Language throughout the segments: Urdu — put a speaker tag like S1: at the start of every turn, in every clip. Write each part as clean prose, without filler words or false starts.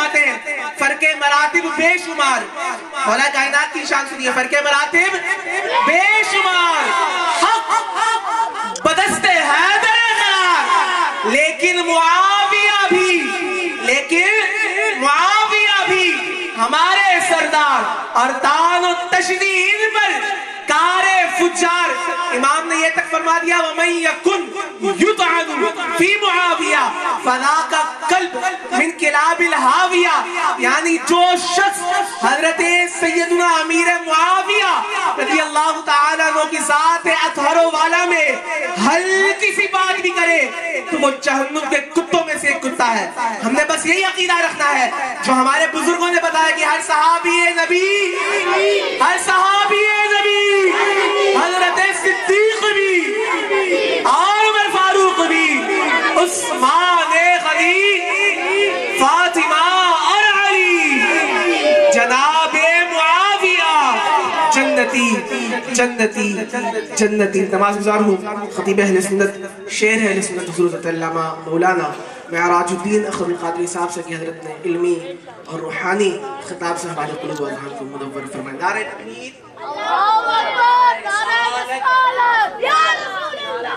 S1: فرماتے ہیں فرق مراتب بے شمار. مولا کائنات کی شان سنیے, فرق مراتب بے شمار, حق بدست حیدر قرار, لیکن معاویہ بھی ہمارے سردار اور تان و تشدید پر کار فجار. امام نے یہ تک فرما دیا وَمَن يَكُنْ يُطْعَنُ فِي مُعَاوِيَةَ فَذَاكَ قَلْبٌ مِنْ كِلَابِ الْحَاوِيَةِ, یعنی جو شخص حضرت سیدنا امیر معاویہ رضی اللہ تعالیٰ عنہ کی ذات اطہر و والا میں ہلکی سی بات بھی کرے تو وہ جہنم کے کتوں میں سے ایک کتا ہے. ہم نے بس یہی عقیدہ رکھنا ہے جو ہمارے بزرگوں نے بتایا کہ ہر صحابی نبی حضرت صدیق بھی, عمر فاروق بھی, عثمان غنی, فاطمہ اور علی, جناب معاویہ جنتی جنتی جنتی. نماز گزار ہوں خطیب اہل سنت شیر اہل سنت حضرت علامہ مولانا معراج الدین اخر القادری صاحب سے کہ حضرت نے علمی اور روحانی خطاب سے ہمارے قلوب و اذہان کو منور فرمائے. نعرہ تکبیر,
S2: اللہ اکبر, نعرہ رسالت, یا رسول اللہ,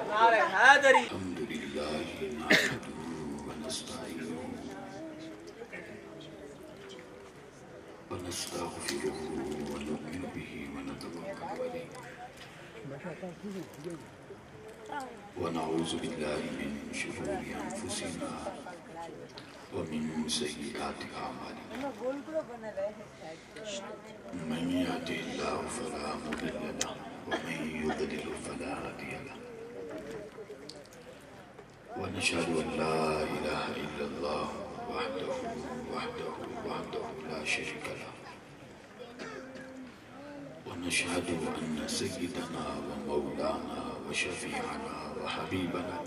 S1: نعرہ حیدری.
S3: الحمدللہ نحمده ونستعینه ونستغفره ونؤمن به ونتوکل علیه ونعوذ باللہ من شرور انفسنا ومن سیئات اعمالنا من يهده الله فلا مضل له ومن يضلل فلا هادي له ونشهد ان لا اله الا الله وحده لا شريك له ونشهد ان سيدنا ومولانا وشفيعنا وحبيبنا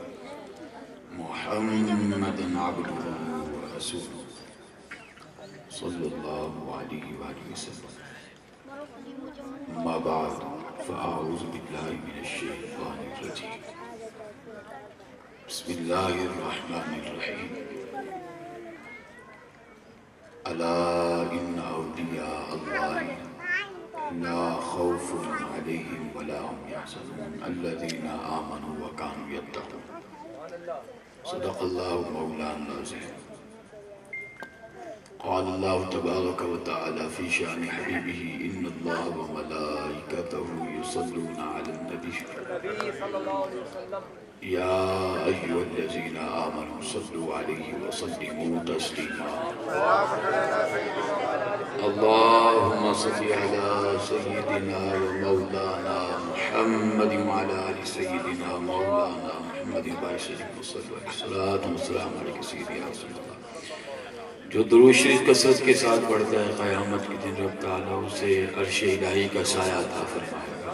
S3: محمدا عبده ورسوله صلى الله عليه وآله وسلم. أما بعد فأعوذ بالله من الشيطان الرجيم. بسم الله الرحمن الرحيم. ألا إن أولياء الله لا خوف عليهم ولا هم يحزنون الذين آمنوا وكانوا يتقون. صدق الله مولانا العظيم. قال الله تبارك وتعالى في شأن حبيبه إن الله وملائكته يصلون على النبي يا أيها الذين آمنوا صلوا عليه وسلموا تسليما. اللهم صل على سيدنا ومولانا محمد وعلى آل سيدنا مولانا محمد الصلاة والسلام عليك سيدي يا رسول الله. جو درود شریف کثرت کے ساتھ پڑھتا ہے قیامت کے دن رب تعالیٰ اسے عرش الہی کا سایہ عطا فرمائے گا.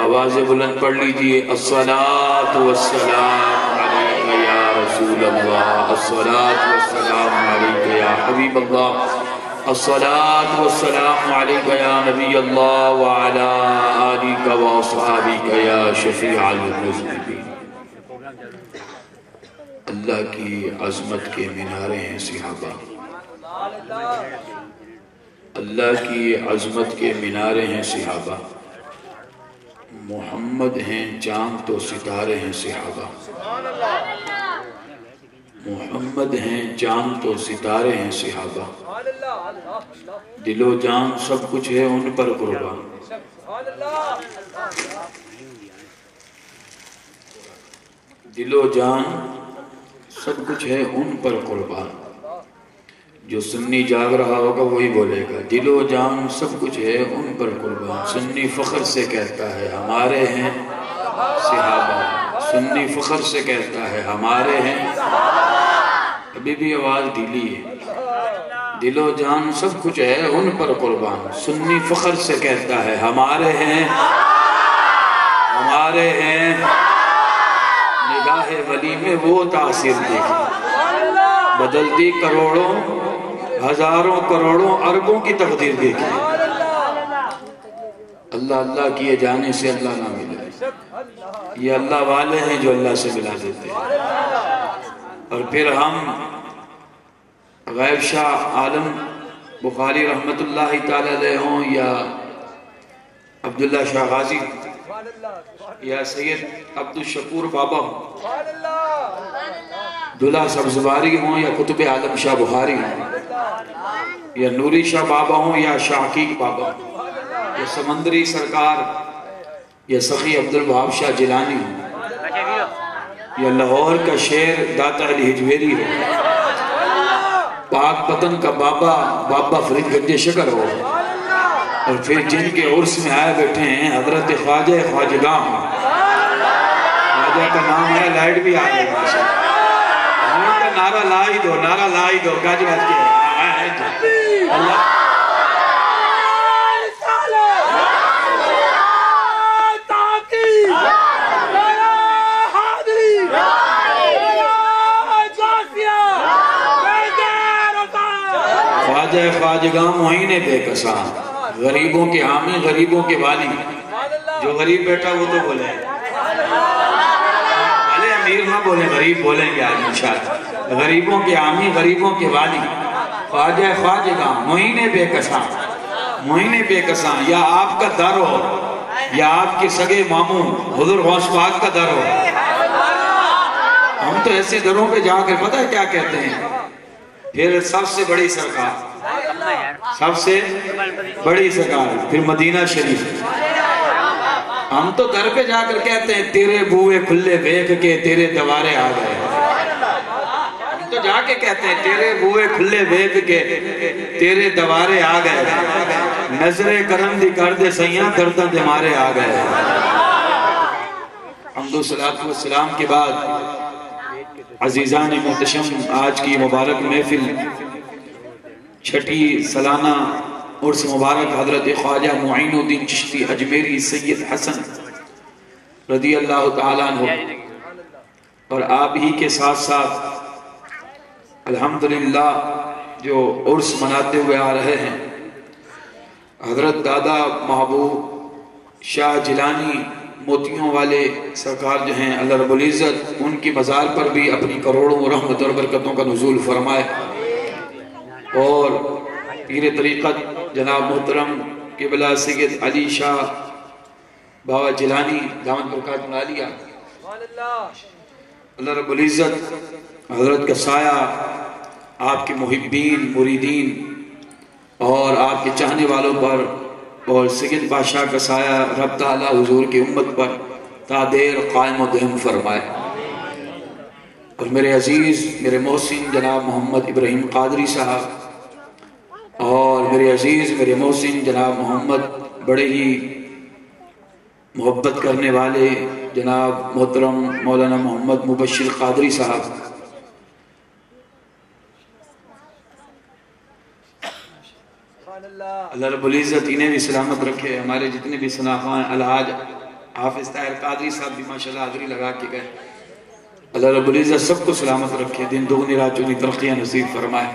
S3: آواز بلند پڑھ لیجئے الصلاة والسلام علیک یا رسول اللہ, الصلاة والسلام علیک یا حبیب اللہ, الصلاة والسلام علیک یا نبی اللہ وعلا آلک واصحابک یا شفیع المذنبین. اللہ کی عظمت کے مینارے ہیں صحابہ, اللہ کی عظمت کے مینارے ہیں صحابہ. محمد ہیں چاند تو ستارے ہیں صحابہ, محمد ہیں چاند تو ستارے ہیں صحابہ. دل و جان سب کچھ ہے ان پر قربان, دل و جان سب کچھ ہے ان پر قربان. جو سنی جاگ رہا ہوگا وہی بولے گا دل و جان سب کچھ ہے ان پر قربان. سنی فخر سے کہتا ہے ہمارے ہیں صحابہ, سنی فخر سے کہتا ہے ہمارے ہیں. ابھی بھی آواز ڈھیلی ہے. دل و جان سب کچھ ہے ان پر قربان, سنی فخر سے کہتا ہے ہمارے ہیں, ہمارے ہیں. نگاہ ولی میں وہ تاثیر دیکھی, بدلتی کروڑوں ہزاروں کروڑوں اربوں کی تقدیر دیکھی. اللہ اللہ کیے جانے سے اللہ نہ ملے. یہ اللہ والے ہیں جو اللہ سے ملا دیتے ہیں. اور پھر ہم غیب شاہ عالم بخاری رحمت اللہ تعالی علیہ ہوں یا عبداللہ شاہ غازی یا سید عبدالشکور بابا ہوں، دلہ سبزواری ہوں یا قطب عالم شاہ بخاری ہوں، یا نوری شاہ بابا ہوں یا شاہ حقیق بابا ہوں، یا سمندری سرکار یا سخی عبدالوہاب شاہ جیلانی ہوں، یا لاہور کا شیر داتا علی ہجویری ہو، پاک پتن کا بابا فرید گنج شکر ہو، اور پھر جن کے عرس میں آئے بیٹھے ہیں حضرت خواجہ خواجگاں ہوں۔ خواجہ کا نام ہے، لائٹ بھی آ گئی ہم کا نعرہ لائی دو، نعرہ لائی دو، کاج بات کی اللہ خواجہ خواجگاں معین بے کساں، غریبوں کے حامی غریبوں کے والی، جو غریب بیٹھا وہ تو بولے بھلے امیر نہ بولیں، غریب بولیں گے آج انشاءاللہ، غریبوں کے حامی غریبوں کے والی، خواجہ خواجگاں معین بے کساں، معین بے کساں، یا آپ کا در ہو یا آپ کے سگے ماموں حضور غوث پاک کا در ہو۔ ہم تو ایسے دروں پہ جا کر پتہ ہے کیا کہتے ہیں؟ پھر سب سے بڑی سرکار، سب سے بڑی سرکار، پھر مدینہ شریف۔ ہم تو در پہ جا کر کہتے ہیں تیرے بوئے کھلے بیک کے تیرے دوارے آ گئے۔ ہم تو جا کے کہتے ہیں تیرے بوئے کھلے بیک کے تیرے دوارے آ گئے، نظر کرم دی کر دے سیاں دردہ دمارے آ گئے۔ حمد و صلاۃ و سلام کے بعد عزیزان محتشم، آج کی مبارک محفل چھٹی سالانہ عرس مبارک حضرت خواجہ معین الدین چشتی اجمیری سید حسن رضی اللہ تعالیٰ عنہ، اور آپ ہی کے ساتھ ساتھ الحمدللہ جو عرس مناتے ہوئے آ رہے ہیں، حضرت دادا محبوب شاہ جیلانی موتیوں والے سرکار جو ہیں اللہ رب العزت ان کی مزار پر بھی اپنی کروڑوں رحمت اور برکتوں کا نزول فرمائے، اور پیر طریقت جناب محترم قبلہ سید علی شاہ بابا جیلانی دامت برکات عالیہ، اللہ رب العزت حضرت کا سایہ آپ کے محبین مریدین اور آپ کے چاہنے والوں پر، اور سید بادشاہ کا سایہ رب تعالیٰ حضور کی امت پر تا دیر قائم و دائم فرمائے۔ اور میرے عزیز میرے محسن جناب محمد ابراہیم قادری صاحب، اور میرے عزیز میرے محسن جناب محمد بڑے ہی محبت کرنے والے جناب محترم مولانا محمد مبشر قادری صاحب، اللہ رب العزت انہیں بھی سلامت رکھے۔ ہمارے جتنے بھی سناخوان الحاج حافظ طاہر قادری صاحب بھی ماشاءاللہ حاضری لگا کے گئے، اللہ رب العزت سب کو سلامت رکھے، دن دگنی رات چوگنی ترقیاں نصیب فرمائے۔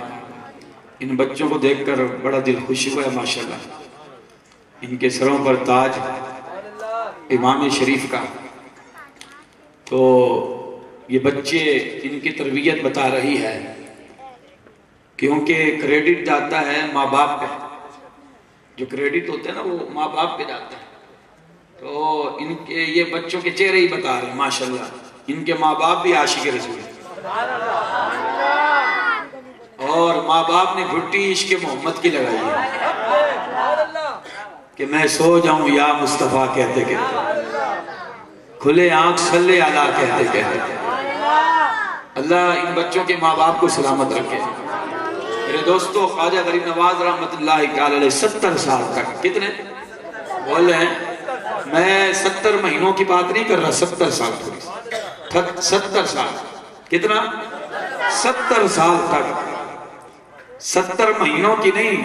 S3: ان بچوں کو دیکھ کر بڑا دل خوش ہوا ہے ماشاءاللہ، ان کے سروں پر تاج امام شریف کا، تو یہ بچے ان کی تربیت بتا رہی ہے، کیونکہ کریڈٹ جاتا ہے ماں باپ پہ، جو کریڈٹ ہوتا ہے نا وہ ماں باپ پہ جاتا ہے، تو ان کے یہ بچوں کے چہرے ہی بتا رہے ہیں ماشاءاللہ، ان کے ماں باپ بھی عاشق رسول اور ماں باپ نے گھٹی عشق محمد کی لگائی ہے کہ میں سو جاؤں یا مصطفیٰ کہتے کہتے، کھلے آنکھ صلی اللہ کہتے کہتے۔ اللہ ان بچوں کے ماں باپ کو سلامت رکھے۔ میرے دوستو، خواجہ غریب نواز رحمت اللہ تعالی علیہ 70 سال تک، کتنے بول رہے ہیں؟ میں 70 مہینوں کی بات نہیں کر رہا، 70 سال تھوڑی 70 سال، کتنا؟ 70 سال تک، 70 مہینوں کی نہیں،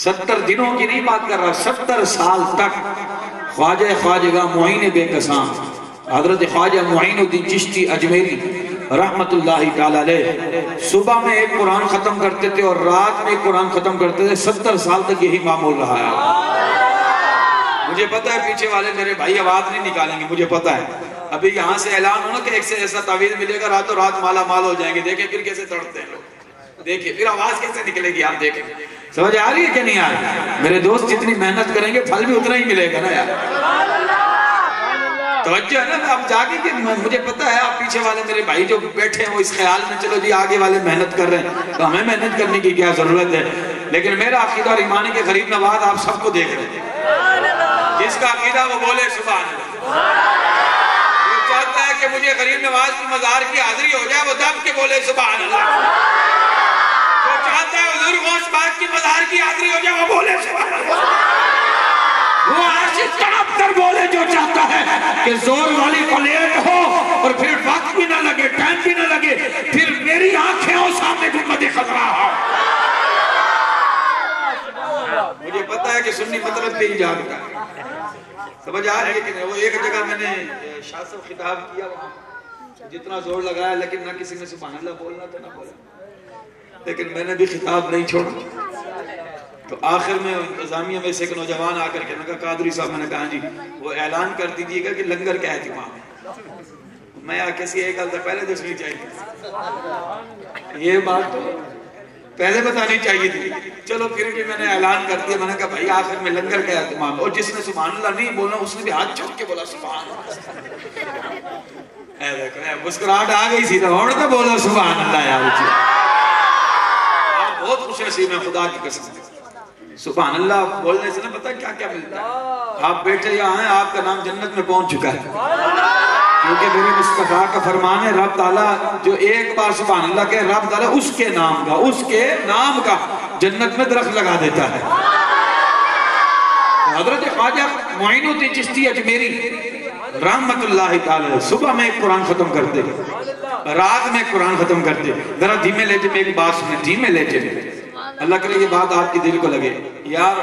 S3: 70 دنوں کی نہیں بات کر رہا، 70 سال تک خواجہ خواجگاں معین بے کساں حضرت خواجہ معین الدین چشتی اجمیری رحمت اللہ تعالی علیہ صبح میں ایک قرآن ختم کرتے تھے اور رات میں ایک قرآن ختم کرتے تھے، 70 سال تک یہی معمول رہا ہے۔ مجھے پتا ہے پیچھے والے میرے بھائی آواز نہیں نکالیں گے، مجھے پتا ہے ابھی یہاں سے اعلان ہونا کہ ایک سے ایسا تعویذ ملے گا راتوں رات مالا مال ہو جائیں گے، دیکھیں پھر کیسے تڑپتے ہیں لوگ، دیکھیں پھر آواز کیسے نکلے گی، آپ دیکھیں سمجھ آ رہی ہے کہ نہیں آ رہی؟ میرے دوست جتنی محنت کریں گے پھل بھی اتنا ہی ملے گا نا یار، توجہ ہے نا؟ اب جاگے کہ مجھے پتا ہے آپ پیچھے والے میرے بھائی جو بیٹھے ہیں وہ اس خیال میں چلو جی آگے والے محنت کر رہے ہیں تو ہمیں محنت کرنے کی کیا ضرورت ہے، لیکن میرا عقیدہ اور ایمان کے غریب نواز آپ سب کو دیکھ رہے ہیں، جس کا عقیدہ وہ بولے سبحان اللہ، جو چاہتا ہے کہ مجھے غریب نواز کی مزار کی حاضری ہو جائے وہ دب کے بولے سبحان اللہ، جو چاہتا ہے حضور غوث پاک کی مزار کی حاضری ہو جائے وہ بولے سبحان اللہ، وہ عاشق تڑپ کر بولے جو چاہتا ہے کہ زور والی کو لیٹ ہو اور پھر وقت بھی نہ لگے ٹائم بھی نہ لگے پھر میری آنکھیں ہو سامنے گنبد خضرا ہو۔ مجھے پتا ہے کہ سنی مطلب پہ ہی جاگتا ہے، سمجھ آ رہی ہے کہ نہیں؟ وہ ایک جگہ میں نے شاہ صاحب خطاب کیا وہاں جتنا زور لگایا لیکن نہ کسی نے سبحان اللہ بولنا تھا نہ بولا، لیکن میں نے بھی خطاب نہیں چھوڑا، تو آخر میں انتظامیہ میں سے ایک نوجوان آ کر کے کہا قادری صاحب، میں نے کہا جی وہ اعلان کر دیجئے گا کہ لنگر کا اہتمام، میں کسی ایک گل پہلے دسنی چاہیے، یہ بات تو پہلے بتانی چاہیے تھی، چلو پھر بھی میں نے اعلان کر دیا، میں نے کہا بھائی آخر میں لنگر کا اہتمام، اور جس نے سبحان اللہ نہیں بولنا اس نے بھی ہاتھ چوک کے بولا سبحان اللہ، اے دیکھو مسکراہٹ آ گئی سی تو تو بولا سبحان اللہ یار، آپ بہت خوش نصیب ہیں خدا کی قسم، سبحان اللہ بولنے سے نہ پتہ کیا کیا ملتا ہے، آپ بیٹھے یہاں ہیں آپ کا نام جنت میں پہنچ چکا ہے، کیونکہ میرے مصطفیٰ کا فرمان ہے رب تعالیٰ جو ایک بار سبحان اللہ کہے رب تعالیٰ اس کے نام کا جنت میں درخت لگا دیتا ہے۔ حضرت خواجہ معین الدین چشتی اجمیری رحمت اللہ تعالیٰ صبح میں ایک قرآن ختم کرتے رات میں قرآن ختم کرتے، ذرا دھیمے لہجے میں ایک بات سنیں، دھیمے لہجے میں، اللہ کرے یہ بات آپ کے دل کو لگے، یار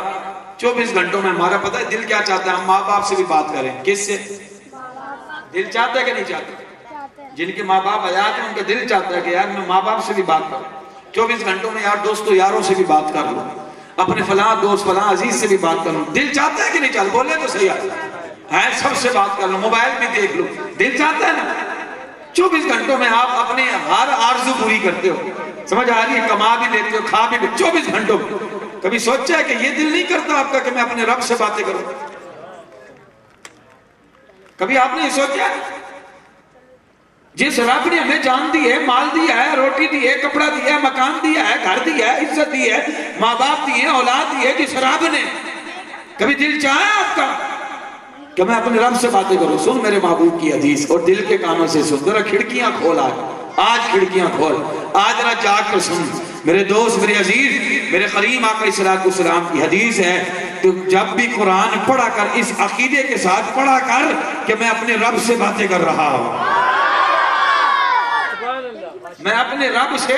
S3: 24 گھنٹوں میں ہمارا پتہ ہے دل کیا چاہتا ہے، ہم ماں باپ سے بھی بات کریں، کس سے؟ دل چاہتا ہے کہ نہیں چاہتا؟ جن کے ماں باپ حیات ہیں ان کا دل چاہتا ہے کہ یار میں ماں باپ سے بھی بات کروں، 24 گھنٹوں میں یار دوستوں یاروں سے بھی بات کر لوں، اپنے فلاں دوست فلاں عزیز سے بھی بات کر لوں، دل چاہتا ہے کہ نہیں چاہتا؟ بولے تو صحیح ہے، سب سے بات کر لوں، موبائل بھی دیکھ لوں، دل چاہتا ہے نا؟ 24 گھنٹوں میں آپ اپنے ہر آرزو پوری کرتے ہو، سمجھ آ رہی ہے؟ کما بھی لیتے ہو، کھا بھی لیتے 24 گھنٹوں میں، کبھی سوچا ہے کہ یہ دل نہیں کرتا آپ کا کہ میں اپنے رب سے باتیں کروں؟ کبھی آپ نے یہ سوچا ہے جس رب نے ہمیں جان دی ہے، مال دیا ہے، روٹی دی ہے، کپڑا دیا ہے، مکان دیا ہے، گھر دیا ہے، عزت دی ہے، ماں باپ دی ہے، اولاد دی ہے، جس رب نے کبھی دل چاہا ہے آپ کا کہ میں اپنے رب سے باتیں کروں؟ سن میرے محبوب کی حدیث اور دل کے کانوں سے سن، ذرا کھڑکیاں کھول، آج کھڑکیاں کھول، آج ذرا جاگ کر سن میرے دوست، میرے عزیز، میرے کریم آقا علیہ السلام کی حدیث ہے، تو جب بھی قرآن پڑھا کر اس عقیدے کے ساتھ پڑھا کر کہ میں اپنے رب سے باتیں کر رہا ہوں، میں اپنے رب سے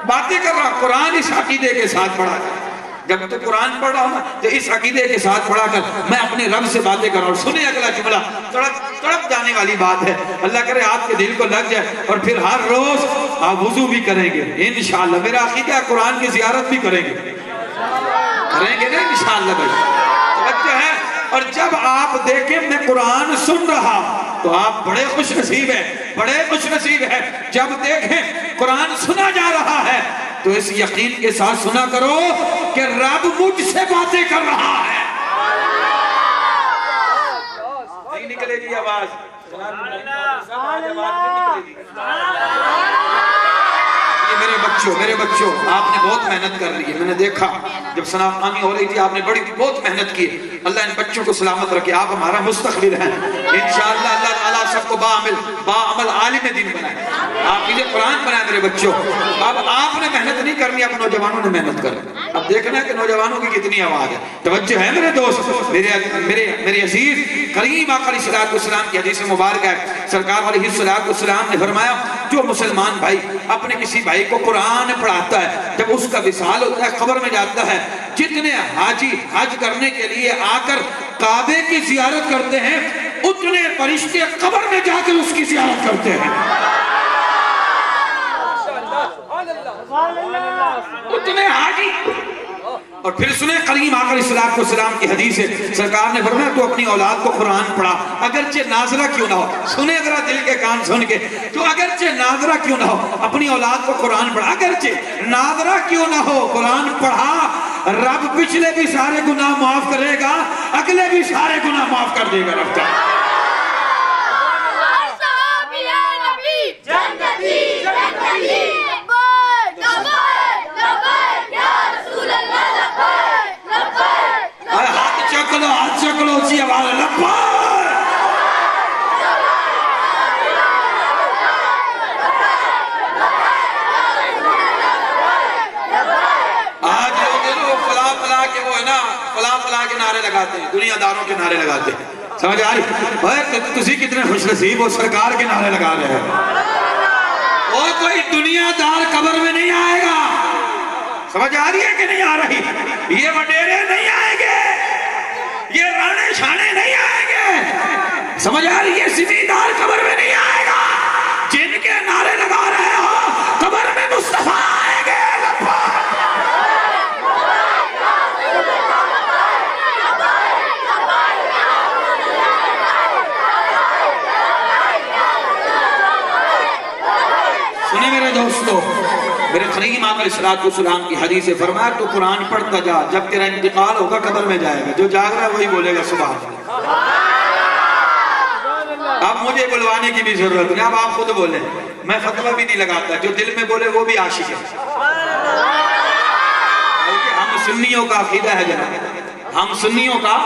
S3: باتیں کر رہا ہوں، قرآن اس عقیدے کے ساتھ پڑھا کر، جب تو قرآن پڑھ رہا ہوں تو اس عقیدے کے ساتھ پڑھا کر میں اپنے رب سے باتیں کر رہا ہوں۔ سنیں اگلا جملہ، تڑپ جانے والی بات ہے، اللہ کرے آپ کے دل کو لگ جائے، اور پھر ہر روز آپ وضو بھی کریں گے انشاءاللہ، میرا عقیدہ قرآن کی زیارت بھی کریں گے نا انشاءاللہ بھائی، توجہ ہے۔ اور جب آپ دیکھیں میں قرآن سن رہا تو آپ بڑے خوش نصیب ہیں، بڑے خوش نصیب ہیں، جب دیکھیں قرآن سنا جا رہا ہے تو اس یقین کے ساتھ سنا کرو کہ رب مجھ سے باتیں کر رہا ہے۔ نہیں نکلے گی آواز، میرے بچوں آپ نے بہت محنت کر لی ہے، میں نے دیکھا جب ثنا خوانی ہو رہی تھی آپ نے بہت محنت کی، اللہ ان بچوں کو سلامت رکھے، آپ ہمارا مستقبل ہیں انشاءاللہ، اللہ تعالیٰ سب کو باعمل عالم دین بنائے، آپ یہ قرآن بنائے میرے بچوں۔ اب آپ نے محنت نہیں کرنی، اب نوجوانوں نے محنت کرنی، اب دیکھنا ہے کہ نوجوانوں کی کتنی آواز ہے، توجہ ہے میرے دوست، میرے عزیز، کریم آقا علیہ السلام کی حدیث مبارک ہے، سرکار علیہ السلام نے فرمایا جو مسلمان بھائی اپنے کسی بھائی کو قرآن پڑھاتا ہے، جب اس کا وصال ہوتا ہے قبر میں جاتا ہے، جتنے حاجی حج کرنے کے لیے آ کر کعبے کی زیارت کرتے ہیں اتنے فرشتے قبر میں جا کر اس کی زیارت کرتے ہیں، اتنے حاجی اور پھر سنیں کریم آقا علیہ السلام کی حدیث ہے، سرکار نے فرمایا تو اپنی اولاد کو قرآن پڑھا اگرچہ ناظرہ کیوں نہ ہو. سنیں ذرا دل کے کان سن کے، تو اگرچہ ناظرہ کیوں نہ ہو اپنی اولاد کو قرآن پڑھا، اگرچہ ناظرہ کیوں نہ ہو قرآن پڑھا، رب پچھلے بھی سارے گناہ معاف کرے گا، اگلے بھی سارے گناہ معاف کر دے گا رب تعالیٰ. ہاتھ چکلو اسی آواز لبا. آج لوگ فلاں فلاں کے وہ ہے نا فلاں فلاں کے نعرے لگاتے ہیں، دنیا داروں کے نعرے لگاتے ہیں. سمجھ آ رہی؟ تسی کتنے خوش نصیب ہو، سرکار کے نعرے لگا رہے ہیں. وہ کوئی دنیا دار قبر میں نہیں آئے گا. سمجھ آ رہی ہے کہ نہیں آ رہی؟ یہ وڈیرے نہیں آئیں گے، یہ رانے شانے نہیں آئیں گے. سمجھ آ رہی ہے؟ سمیدار قبر میں نہیں آئے گا. جن کے نعرے لگا رہے ہو قبر میں مصطفیٰ آئیں گے. سنیں میرے دوستو، میرے کریم آقا علیہ السلام کی حدیث ہے، فرمایا تو قرآن پڑھتا جا، جب تیرا انتقال ہوگا قبر میں جائے گا، جو جاگ رہا ہے وہی بولے گا سبحان اللہ. اب مجھے بلوانے کی بھی ضرورت نہیں، اب آپ خود بولیں، میں فتویٰ بھی نہیں لگاتا، جو دل میں بولے وہ بھی عاشق ہے. بلکہ ہم سنیوں کا عقیدہ ہے جناب، ہم سنیوں کا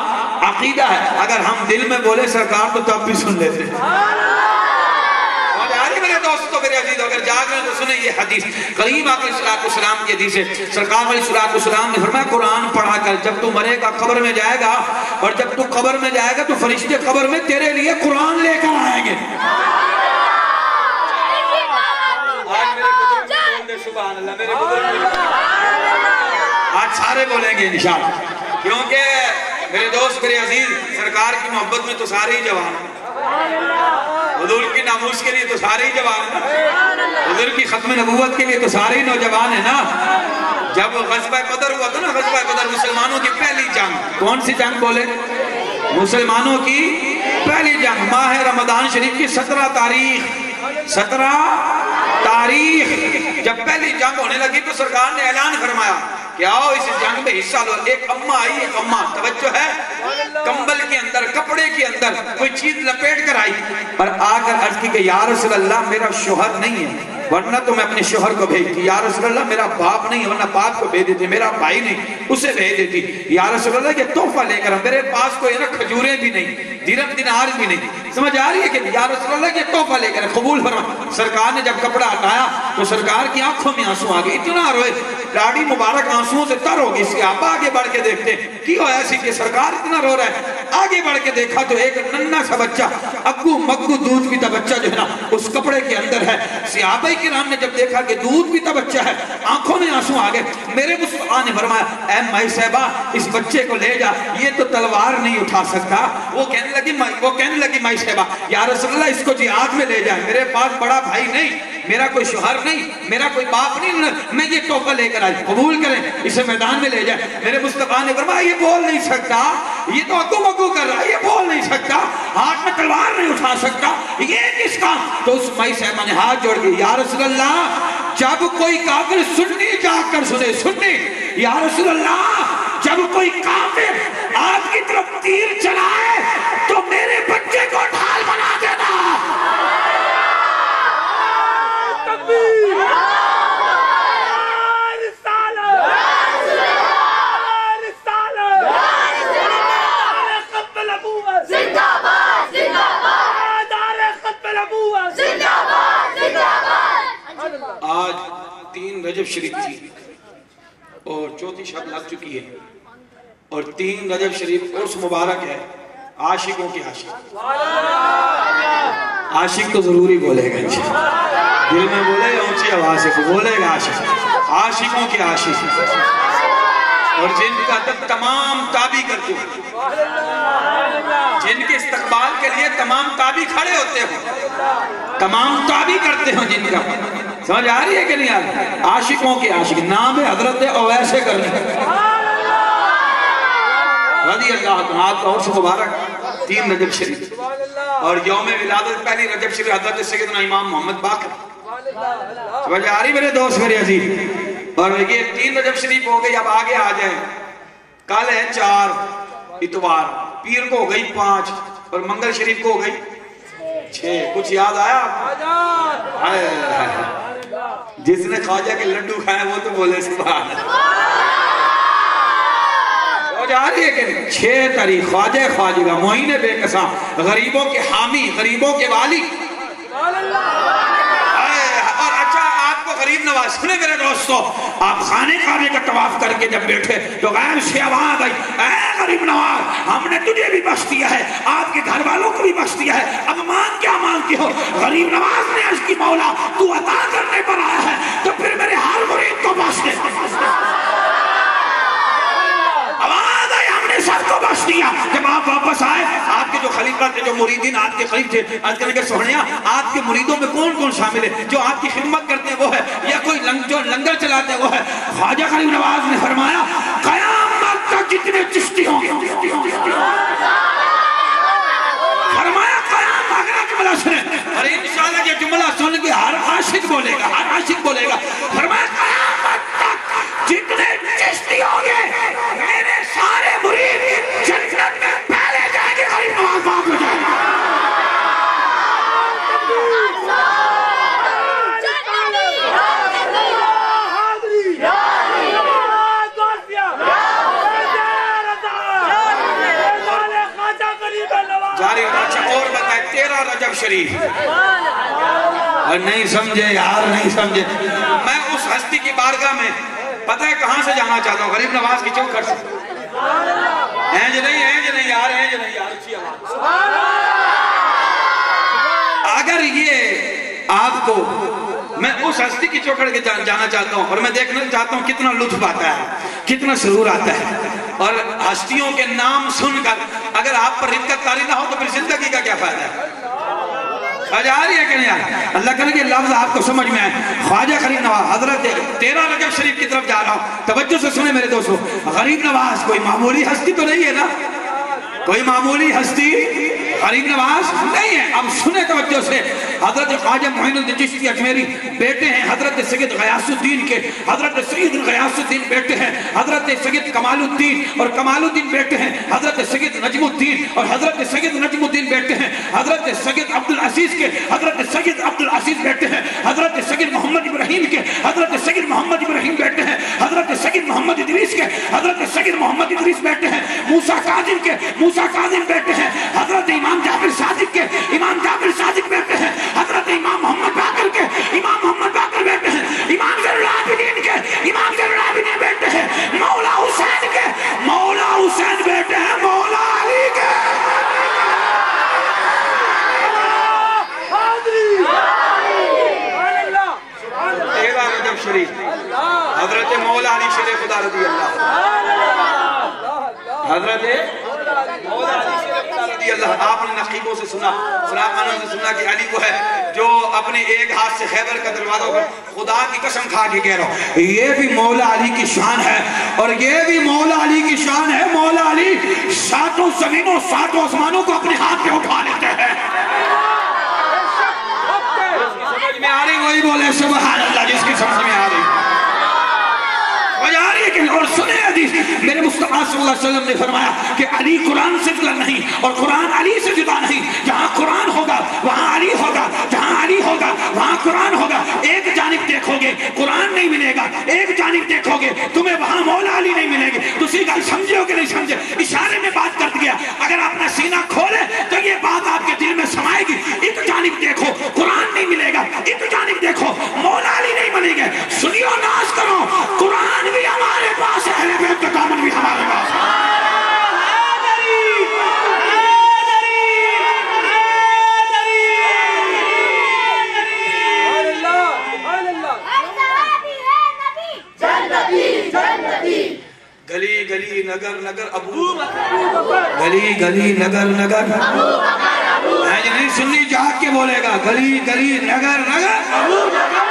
S3: عقیدہ ہے، اگر ہم دل میں بولے سرکار تو تب بھی سن لیتے ہیں. میرے دوستو میرے عزیزو، اگر جاگ رہے ہیں تو سنیں یہ حدیث، کریم آقا علیہ السلام کی حدیث ہے. سرکار علیہ السلام نے فرمایا قرآن پڑھا کر، جب تو مرے گا قبر میں جائے گا، اور جب تو قبر میں جائے گا تو فرشتے قبر میں تیرے لیے قرآن لے کر آئیں گے. آج سارے بولیں گے انشاءاللہ، کیونکہ میرے دوست میرے عزیز سرکار کی محبت میں تو سارے ہی جوان ہیں، حضور کی ناموس کے لیے تو سارے ہی جوان ہیں، حضور کی ختم نبوت کے لیے تو سارے ہی نوجوان ہیں نا. جب غزوہ بدر ہوا تھا نا، غزوہ بدر مسلمانوں کی پہلی جنگ، کون سی جنگ بولے؟ مسلمانوں کی پہلی جنگ، ماہ رمضان شریف کی 17 تاریخ جب پہلی جنگ ہونے لگی تو سرکار نے اعلان فرمایا کہ آؤ اس جنگ میں حصہ لو. ایک اماں آئی، ایک اماں توجہ ہے، کمبل کے اندر کپڑے کے اندر کوئی چیز لپیٹ کر آئی اور آ کر عرض کی کہ یا رسول اللہ میرا شوہر نہیں ہے ورنہ تو میں اپنے شوہر کو بھیجتی، یا رسول اللہ میرا باپ نہیں ہے ورنہ باپ کو بھیج دیتی، میرا بھائی نہیں اسے بھیج دیتی، یا رسول اللہ یہ تحفہ لے کر میرے پاس کوئی نا کھجوریں بھی نہیں، درہم دینار بھی نہیں. سمجھ آ رہی ہے کہ یا رسول اللہ یہ تحفہ لے کر قبول فرما. سرکار نے جب کپڑا ہٹایا تو سرکار کی آنکھوں میں آنسو آ گئے، اتنا روئے، داڑھی مبارک آنسوؤں سے تر ہو گئی. اس کے آپ آگے بڑھ کے دیکھتے کی ہوا ایسی کہ سرکار اتنا رو رہا ہے. آگے بڑھ کے دیکھا تو ایک ننھا سا بچہ، اگو مگو دودھ پیتا بچہ جو ہے نا اس کپڑے کے اندر ہے. صحابہ کرام نے جب دیکھا کہ دودھ پیتا بچہ ہے آنکھوں میں آنسو آ گئے. میرے مصطفیٰ نے فرمایا اے مائی صاحبہ اس بچے کو لے جا، یہ تو تلوار نہیں اٹھا سکتا. وہ کہنے لگی مائی صاحبہ یا رسول اللہ اس کو جہاد میں لے جائے، میرے پاس بڑا بھائی نہیں، میرا کوئی شوہر نہیں، میرا کوئی باپ نہیں، میں یہ تحفہ لے کر آئی، قبول کریں، اسے میدان میں لے جائے. میرے مصطفیٰ نے فرمایا یہ بول نہیں سکتا، یہ تو اگو مگو کر رہا ہے، یہ بول نہیں سکتا، ہاتھ میں تلوار نہیں اٹھا سکتا، یہ کس کا؟ تو اس مائی صاحبہ نے ہاتھ جوڑ کے یا رسول اللہ جب کوئی کافر سنی جا کر سنی، یا رسول اللہ جب کوئی کافر آپ کی طرف تیر چلائے تو میرے بچے کو ڈھال بنا دینا. آج 3 رجب شریف تھی اور 4تھی شب لگ چکی ہے اور 3 رجب شریف عرس مبارک ہے. عاشقوں کی عاشق تو ضروری بولے گا انشاءاللہ، دل میں بولے گا اونچی آواز سے بولے گا عاشق، عاشقوں کی عاشق، اور جن کا تمام تابع کرتے ہو، جن کے استقبال کے لیے تمام تابع کھڑے ہوتے ہو، تمام تابع کرتے ہو جن کا. سمجھ آ رہی ہے کہ نہیں آ رہی؟ عاشقوں کے عاشق، نام حضرت اویس کرنے رضی اللہ عنہ کا عرس مبارک 3 رجب شریف اور یوم ولادت پہلی رجب شریف حضرت سیدنا امام محمد باقر سمجھ آ رہی میرے دوست میرے عزیز. اور یہ 3 رجب شریف ہو گئی. اب آگے آ جائیں. کل ہے 4 اتوار, پیر کو ہو گئی 5 اور منگل شریف کو ہو گئی 6. کچھ یاد آیا؟ جس نے خواجہ کے لڈو کھائے وہ تو بولے سبحان اللہ. جا رہی ہے کہ 6 تاریخ خواجہ خواجہ کا معین بے قساں, غریبوں کے حامی, غریبوں کے والی. اور اچھا آپ کو غریب نواز. سنے میرے دوستو, آپ خانے کعبے کا طواف کر کے جب بیٹھے تو غیر سے آواز آئی, اے غریب نواز ہم نے تجھے بھی بخش دیا ہے, آپ کے گھر والوں کو بھی بخش دیا ہے, اب کیا مانگتی ہو؟ غریب نواز نے عرض کی, مولا تو عطا کرنے پر آیا ہے تو پھر میرے ہر مرید کو بخش دے. سب کو بخش دیا. جب آپ واپس آئے, آپ کے جو خلیفہ تھے, جو مریدین آپ کے قریب تھے, آج کل کے سہنیا آپ کے مریدوں میں کون کون شامل ہے؟ جو آپ کی خدمت کرتے ہیں وہ ہے, یا کوئی جو لنگر چلاتے ہیں وہ ہے؟ خواجہ غریب نواز نے فرمایا قیامت تک جتنے چشتی ہوں گے, فرمایا قیامت. اگر جملہ سنے, اور انشاءاللہ یہ جملہ سن کے ہر عاشق بولے گا, ہر عاشق بولے گا. فرمایا قیامت تک جتنے چشتی ہوں گے میرے سارے مرید جنت میں پہلے جائیں گے, غریب نواز باپ ہو جائیں گے. جاری اچھا اور بتائے 13 رجب شریف. نہیں سمجھے یار, نہیں سمجھے. میں اس ہستی کی بارگاہ میں پتہ ہے کہاں سے جانا چاہتا ہوں؟ غریب نواز کی چوکھٹ سے. اینج نہیں یار, اینج نہیں یار, اچھی آواز. اگر یہ آپ کو, میں اس ہستی کی چوکھٹ کے جانا چاہتا ہوں اور میں دیکھنا چاہتا ہوں کتنا لطف آتا ہے, کتنا سرور آتا ہے. اور ہستیوں کے نام سن کر اگر آپ پر رفقت طاری نہ ہو تو پھر زندگی کا کیا فائدہ ہے؟ آج آ رہی ہے کہ نہیں آ رہی؟ اللہ کرے کہ لفظ آپ کو سمجھ میں آئے. خواجہ غریب نواز حضرت 13 رجب شریف کی طرف جا رہا ہوں, توجہ سے سنیں میرے دوستو. غریب نواز کوئی معمولی ہستی تو نہیں ہے نا, کوئی معمولی ہستی غریب نواز نہیں ہے. اب سنیں توجہ سے, حضرت خواجہ معین الدین چشتی اجمیری بیٹے ہیں حضرت سید غیاث الدین کے, حضرت سید غیاث الدین بیٹے ہیں حضرت سید کمال الدین, اور کمال الدین بیٹے ہیں حضرت سید نجم الدین, اور حضرت سید نجم الدین بیٹے ہیں حضرت سید عبدالعزیز کے, حضرت سید عبدالعزیز بیٹے ہیں حضرت سید محمد ابراہیم کے, حضرت سید محمد ابراہیم بیٹے ہیں حضرت سید محمد ادریس کے, حضرت سید محمد ادریس بیٹے ہیں موسیٰ کاظم کے, موسیٰ کاظم بیٹے ہیں حضرت امام جعفر صادق کے, امام جعفر صادق بیٹے ہیں حضرت امام محمد باقر کے, امام محمد باقر بیٹے ہیں امام زین العابدین کے, امام زین العابدین بیٹے ہیں مولا حسین کے, مولا حسین بیٹے ہیں مولا علی کے. 13 رجب شریف حضرت مولا علی شیر خدا رضی اللہ, حضرت مولا علی شیر خدا رضی اللہ. آپ نے نقیبوں سے سنا, سلامانوں سے سنا کہ علی وہ ہے جو اپنے ایک ہاتھ سے خیبر کا دروازہ پر, خدا کی قسم کھا کے کہہ رہا ہوں یہ بھی مولا علی کی شان ہے, اور یہ بھی مولا علی کی شان ہے. مولا علی 7 زمینوں 7 آسمانوں کو اپنے ہاتھ پہ اٹھا لیتے ہیں. سمجھ میں آ رہی وہی بولے سبحان اللہ, جس کی سمجھ میں آ رہی. اور سنے حدیث, میرے مصطفیٰ صلی اللہ علیہ وسلم نے فرمایا کہ علی قرآن سے جدا نہیں اور قرآن علی سے جدا نہیں. جہاں قرآن ہوگا وہاں علی ہوگا, جہاں علی ہوگا وہاں قرآن ہوگا. ایک جانب دیکھو گے قرآن نہیں ملے گا, ایک جانب دیکھو گے تمہیں وہاں مولا علی نہیں ملے گی. دوسری گل سمجھے ہو کہ نہیں سمجھے؟ اشارے میں بات کر دیا. اگر اپنا سینہ کھولے تو یہ بات آپ کے دل میں سمائے گی. ایک جانب دیکھو قرآن نہیں ملے گا, ایک جانب دیکھو مولا علی نہیں ملے گے. سنیو ناز کرو, قرآن بھی ہمارے پاس ہے, اہل بیت کا دامن بھی ہمارے پاس ہے. گلی گلی نگر نگر ابو بکر, گلی گلی نگر نگر ابو بکر, نہیں سنی جہاں کے بولے گا گلی گلی نگر نگر ابو بکر,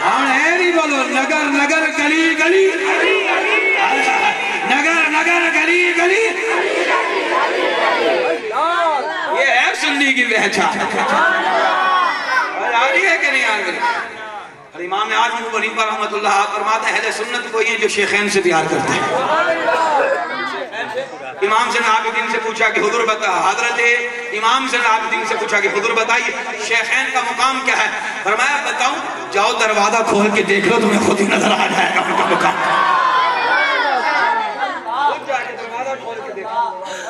S3: ہاں ایری بولو نگر نگر گلی گلی نگر نگر گلی گلی پہچان آ رہی ہے کہ نہیں آ رہی؟ امام اعظم ابو حنیفہ رحمۃ اللہ فرماتے ہیں اہل سنت وہی ہیں جو شیخین سے پیار کرتے ہیں. امام زین العابدین سے پوچھا کہ حضور حضرت امام زین العابدین سے پوچھا کہ حضور بتائیے شیخین کا مقام کیا ہے؟ فرمایا بتاؤں؟ جاؤ دروازہ کھول کے دیکھ لو تمہیں خود ہی نظر آ جائے گا ان کا مقام.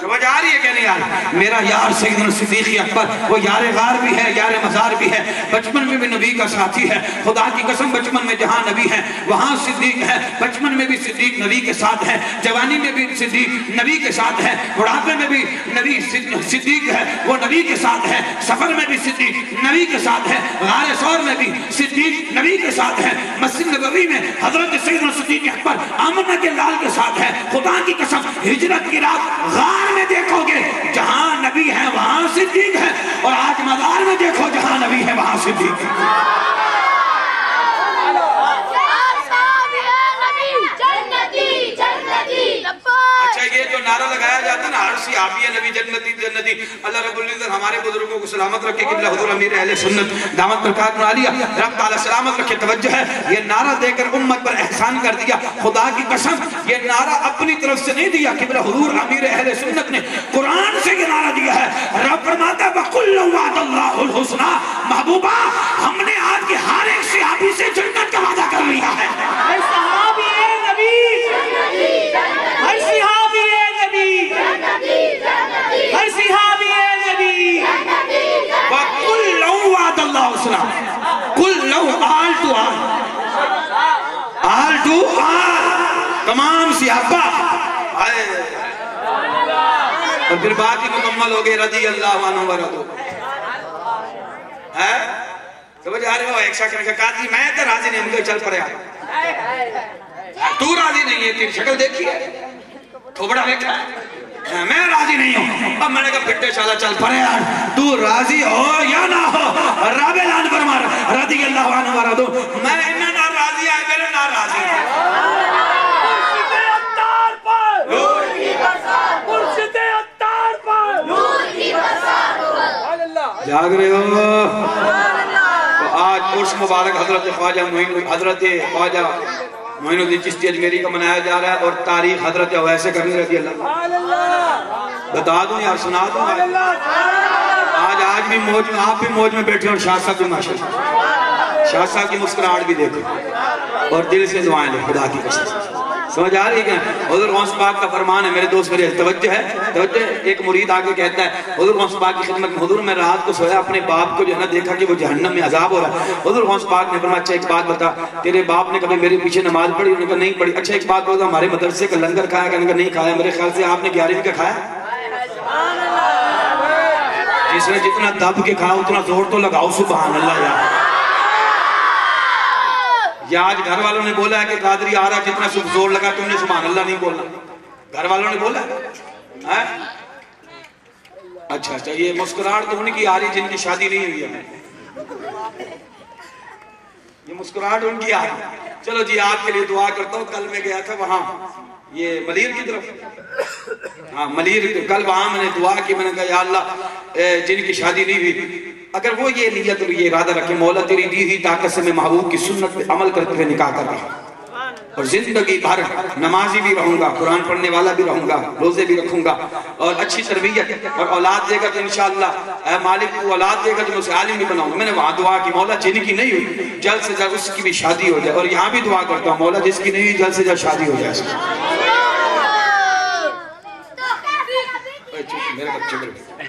S3: سمجھ آ رہی ہے کہ نہیں آ رہی؟ میرا یار سیدنا صدیق اکبر وہ یار غار بھی ہے، یار مزار بھی ہے، بچپن میں بھی نبی کا ساتھی ہے. خدا کی قسم بچپن میں جہاں نبی ہے وہاں صدیق ہے. بچپن میں بھی صدیق نبی کے ساتھ ہے، جوانی میں بھی صدیق نبی کے ساتھ ہے، بڑھاپے میں بھی نبی صدیق ہے وہ نبی کے ساتھ ہے، سفر میں بھی صدیق نبی کے ساتھ ہے، غار ثور میں بھی صدیق نبی کے ساتھ ہے، مسجد نبوی میں حضرت سیدنا صدیق اکبر آمنہ کے لال کے ساتھ ہے. خدا کی قسم ہجرت کی رات غار میں دیکھو گے جہاں نبی ہے وہاں صدیق ہے، اور آج مزار میں دیکھو جہاں نبی ہے وہاں صدیق ہے. اچھا یہ جو نعرہ لگایا جاتا ہے نا ہر صحابی نبی جنتی جنتی، اللہ رب العزت ہمارے بزرگوں کو سلامت رکھے. قبلہ حضور امیر اہل سنت دامت برکات عالیہ رب تعالی سلامت رکھے. توجہ ہے یہ نعرہ دے کر امت پر احسان کر دیا. خدا کی قسم یہ نعرہ اپنی طرف سے نہیں دیا، قبلہ حضور امیر اہل سنت نے قرآن سے یہ نعرہ دیا ہے. رب فرماتا ہے وَقُلُّ وَعْدَ اللَّهُ الْحُسْنَى. محبوبہ ہم نے آج کے ہر ایک صحابی سے جنت کا وعدہ کر لیا ہے.
S1: ہر صحابی نبی، ہر صحابی نبی، ہر صحابی نبی.
S3: وَقُلُّ وَعْدَ اللَّهُ الْحُسْنَى. قُلُّ آل to all, all to all, تمام صحابہ. اور پھر بات ہی مکمل ہو گئی رضی اللہ عنہ ورضوا. ہے سمجھ آ رہے ہو؟ ایک شخص نے کہا قاضی میں تو راضی نہیں، ہم کو چل پڑے. تو راضی نہیں ہے، تیری شکل دیکھی ہے، تھوبڑا دیکھا ہے، میں راضی نہیں ہوں. اب میں نے کہا پھٹے شالا چل پڑے یار، تو راضی ہو یا نہ ہو رب اعلان فرما رضی اللہ عنہ ورضوا. میں انہیں نہ راضی ہے میرے نہ راضی ہے. جاگ رہے ہو؟ تو آج عرس مبارک حضرت خواجہ معین الدین چشتی اجمیری کا منایا جا رہا ہے، اور تاریخ حضرت اویس کرنی رضی اللہ. بتا دوں یار سنا دوں. آج بھی موج میں، آپ بھی موج میں بیٹھے اور شاہ صاحب بھی ماشاءاللہ شاہ صاحب کی مسکراہٹ بھی دیکھو اور دل سے دعائیں لے. خدا کی قسم سمجھ آ رہی ہے؟ حضور غوث پاک کا فرمان ہے میرے دوست میرے. توجہ ہے توجہ. ایک مرید آگے کہتا ہے حضور غوث پاک کی خدمت میں حضور میں رات کو سویا اپنے باپ کو جو ہے نا دیکھا کہ وہ جہنم میں عذاب ہو رہا ہے. حضور غوث پاک نے فرمایا اچھا ایک بات بتا تیرے باپ نے کبھی میرے پیچھے نماز پڑھی؟ انہوں نے کہا نہیں پڑھی. اچھا ایک بات بتا ہمارے مدرسے کا لنگر کھایا؟ کہنے کا نہیں کھایا. میرے خیال سے آپ نے 11ویں کا کھایا. جس نے جتنا دب کے کھایا اتنا زور تو لگاؤ سبحان اللہ. یا آج گھر والوں نے بولا ہے کہ قادری آ رہا جتنا زور لگا تم نے سبحان اللہ نہیں بولنا. گھر والوں نے بولا اچھا یہ مسکراہٹ تو ان کی آ رہی جن کی شادی نہیں ہوئی ہے. یہ مسکراہٹ ان کی آ رہی. چلو جی آپ کے لیے دعا کرتا ہوں. کل میں گیا تھا وہاں یہ ملیر کی طرف، ہاں ملیر کل وہاں میں نے دعا کی. میں نے کہا یا اللہ جن کی شادی نہیں ہوئی اگر وہ یہ نیت اور یہ ارادہ رکھے مولا تیری دی ہوئی طاقت سے میں محبوب کی سنت پہ عمل کرتے ہوئے نکاح کر رہا ہوں اور زندگی بھر نمازی بھی رہوں گا، قرآن پڑھنے والا بھی رہوں گا، روزے بھی رکھوں گا اور اچھی تربیت اور اولاد دے گا تو انشاءاللہ اے مالک تو اولاد دے گا تو میں اسے عالم بھی بناؤں گا. میں نے وہاں دعا کی مولا جن کی نہیں ہوئی جلد سے جلد اس کی بھی شادی ہو جائے. اور یہاں بھی دعا کرتا ہوں مولا جس کی نہیں ہوئی جلد سے جلد شادی ہو جائے.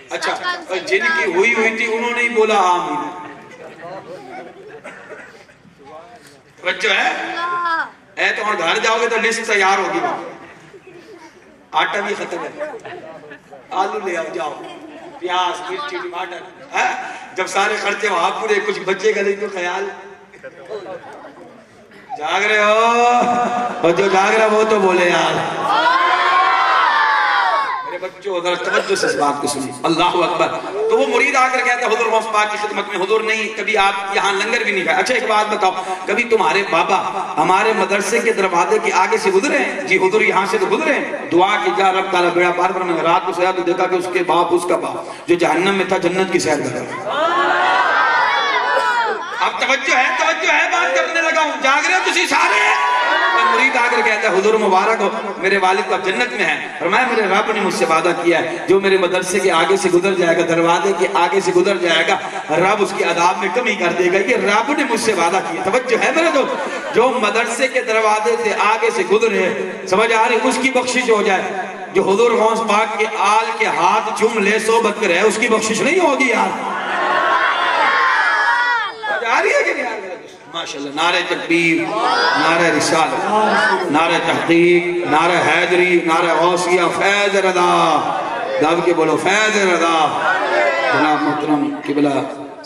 S3: اچھا جن کی ہوئی تھی انہوں نے ہی بولا آمین. بچہ ہے اے تو اور گھر جاؤ گے تو لسٹ تیار ہوگی. آٹا بھی ختم ہے، آلو لے آؤ جاؤ، پیاز مرچی ٹماٹر. جب سارے خرچے وہاں پورے کچھ بچے گا نہیں تو خیال. جاگ رہے ہو؟ اور جو جاگ رہا وہ تو بولے یار. بچوں ذرا توجہ سے اس بات کو سنیں. اللہ اکبر. تو تو وہ مرید آ کر کہتا ہے حضور غوث پاک کی خدمت میں، حضور نہیں کبھی آپ یہاں لنگر بھی نہیں کھائے. اچھا ایک بات بتاؤ، کبھی تمہارے بابا ہمارے مدرسے کے دروازے کے آگے سے گزرے ہیں؟ جی حضور یہاں سے تو گزرے ہیں. دعا کی جا رب تعالیٰ بیڑا پار پر. میں رات کو سویا تو دیکھا کہ اس کے باپ، اس کا باپ جو جہنم میں تھا جنت کی سیر کر رہا ہے. اب توجہ ہے بات کرنے لگا ہوں. جاگ رہے ہو تسی سارے؟ مرید آ کر کہتا ہے حضور مبارک ہو، میرے والد تو اب جنت میں ہیں. فرمایا میرے رب نے مجھ سے وعدہ کیا ہے جو میرے مدرسے کے آگے سے گزر جائے گا، دروازے کے آگے سے گزر جائے گا، رب اس کی عذاب میں کمی کر دے گا. یہ رب نے مجھ سے وعدہ کیا. توجہ ہے میرے دوست؟ جو مدرسے کے دروازے سے آگے سے گزرے، سمجھ آ رہی، اس کی بخشش ہو جائے. جو حضور غوث پاک کے آل کے ہاتھ چوم لے صحبت کرے، اس کی بخشش نہیں ہوگی یار. آ رہی ہے کہ نہیں آ رہی ہے؟ ماشاءاللہ. نعرہ تکبیر، نعرہ رسالت، نعرہ تحقیق، نعرہ حیدری، نعرہ غوثیہ، فیض رضا. دب کے بولو فیض رضا. جناب محترم قبلہ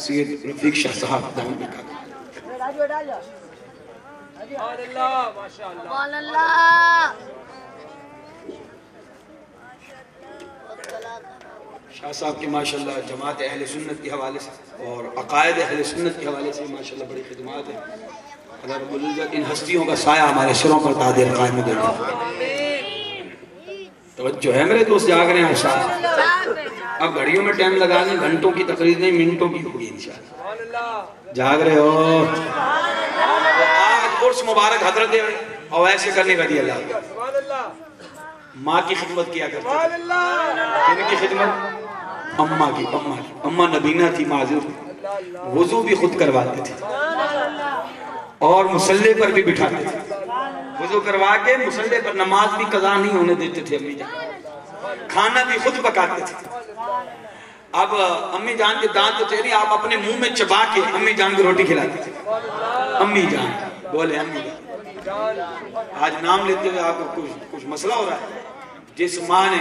S3: سید رفیق شاہ صاحب دامن برکات.
S2: سبحان اللہ.
S3: شاہ صاحب کی ماشاءاللہ جماعت اہل سنت کے حوالے سے اور عقائد اہل سنت کے حوالے سے ماشاءاللہ بڑی خدمات ہیں. اللہ رب العزت ان ہستیوں کا سایہ ہمارے سروں پر دادر قائم دے دے. توجہ ہے میرے دوست؟ جاگ رہے ہیں صاحب؟ اب گھڑیوں میں ٹائم لگا لیں، گھنٹوں کی تقریر نہیں منٹوں کی ہوگی انشاءاللہ. جاگ رہے ہو؟ آج عرس مبارک حضرت اویس کرنے رضی اللہ ماں کی خدمت کیا کرتے تھے. ان کی خدمت اماں کی. اماں نبینہ تھی، معذور، وضو بھی خود کرواتے تھے اور مصلی پر بھی بٹھاتے تھے. وضو کروا کے مصلی پر نماز بھی قضا نہیں ہونے دیتے تھے. امی جان کھانا بھی خود پکاتے تھے. اب امی جان کے دانت تو چہری آپ اپنے منہ میں چبا کے امی جان کو روٹی کھلاتے تھے. امی جان بولے امی جان. آج نام لیتے ہوئے آپ کو کچھ مسئلہ ہو رہا ہے. جس ماں نے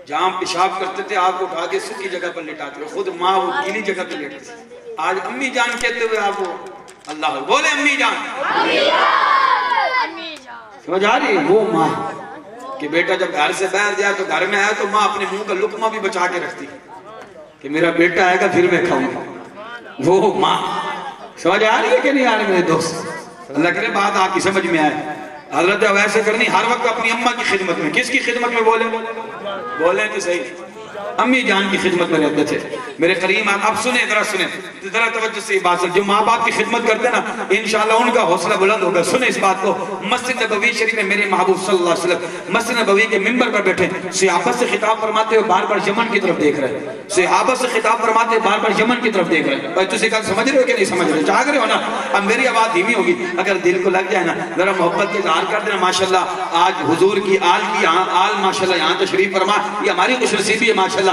S3: جہاں پیشاب کرتے تھے آپ کو اٹھا کے سکی جگہ پر لٹاتے تھے، خود ماں وہ گیلی جگہ پر لیٹتے تھے. آج امی جان کہتے ہوئے آپ کو اللہ بولے امی جان. سمجھ آ رہی ہے؟ وہ ماں کہ بیٹا جب گھر سے باہر جائے تو گھر میں آئے تو ماں اپنے منہ کا لقمہ بھی بچا کے رکھتی کہ میرا بیٹا آئے گا پھر میں کھاؤں گا. وہ ماں. سمجھ آ رہی ہے کہ نہیں آ رہی میرے دوست؟ اللہ کرے بات آپ کی سمجھ میں آئے. حضرت اویس کرنی ہر وقت اپنی اماں کی خدمت میں. کس کی خدمت میں؟ بولیں تو صحیح. امی جان کی خدمت میں رہتے تھے. میرے کریم اب سنیں ذرا توجہ سے بات سن. جو ماں باپ کی خدمت کرتے نا انشاءاللہ ان کا حوصلہ بلند ہوگا. سنیں اس بات کو. مسجد نبوی شریف میں میرے محبوب صلی اللہ علیہ وسلم مسجد نبوی کے منبر پر بیٹھے صحابہ سے خطاب فرماتے ہوئے بار بار یمن کی طرف دیکھ رہے ہیں. صحابہ سے خطاب فرماتے ہوئے بار بار یمن کی طرف دیکھ رہے ہیں. بھائی تسی کل سمجھ رہے ہو کہ نہیں سمجھ رہے؟ جاگ رہے ہو نا؟ اب میری آواز دھیمی ہوگی، اگر دل کو لگ جائے نا ذرا محبت کے اظہار کر دینا. ماشاءاللہ آج حضور کی آل ماشاءاللہ یہاں تشریف فرما. یہ ہماری خوش نصیبی ہے ماشاءاللہ.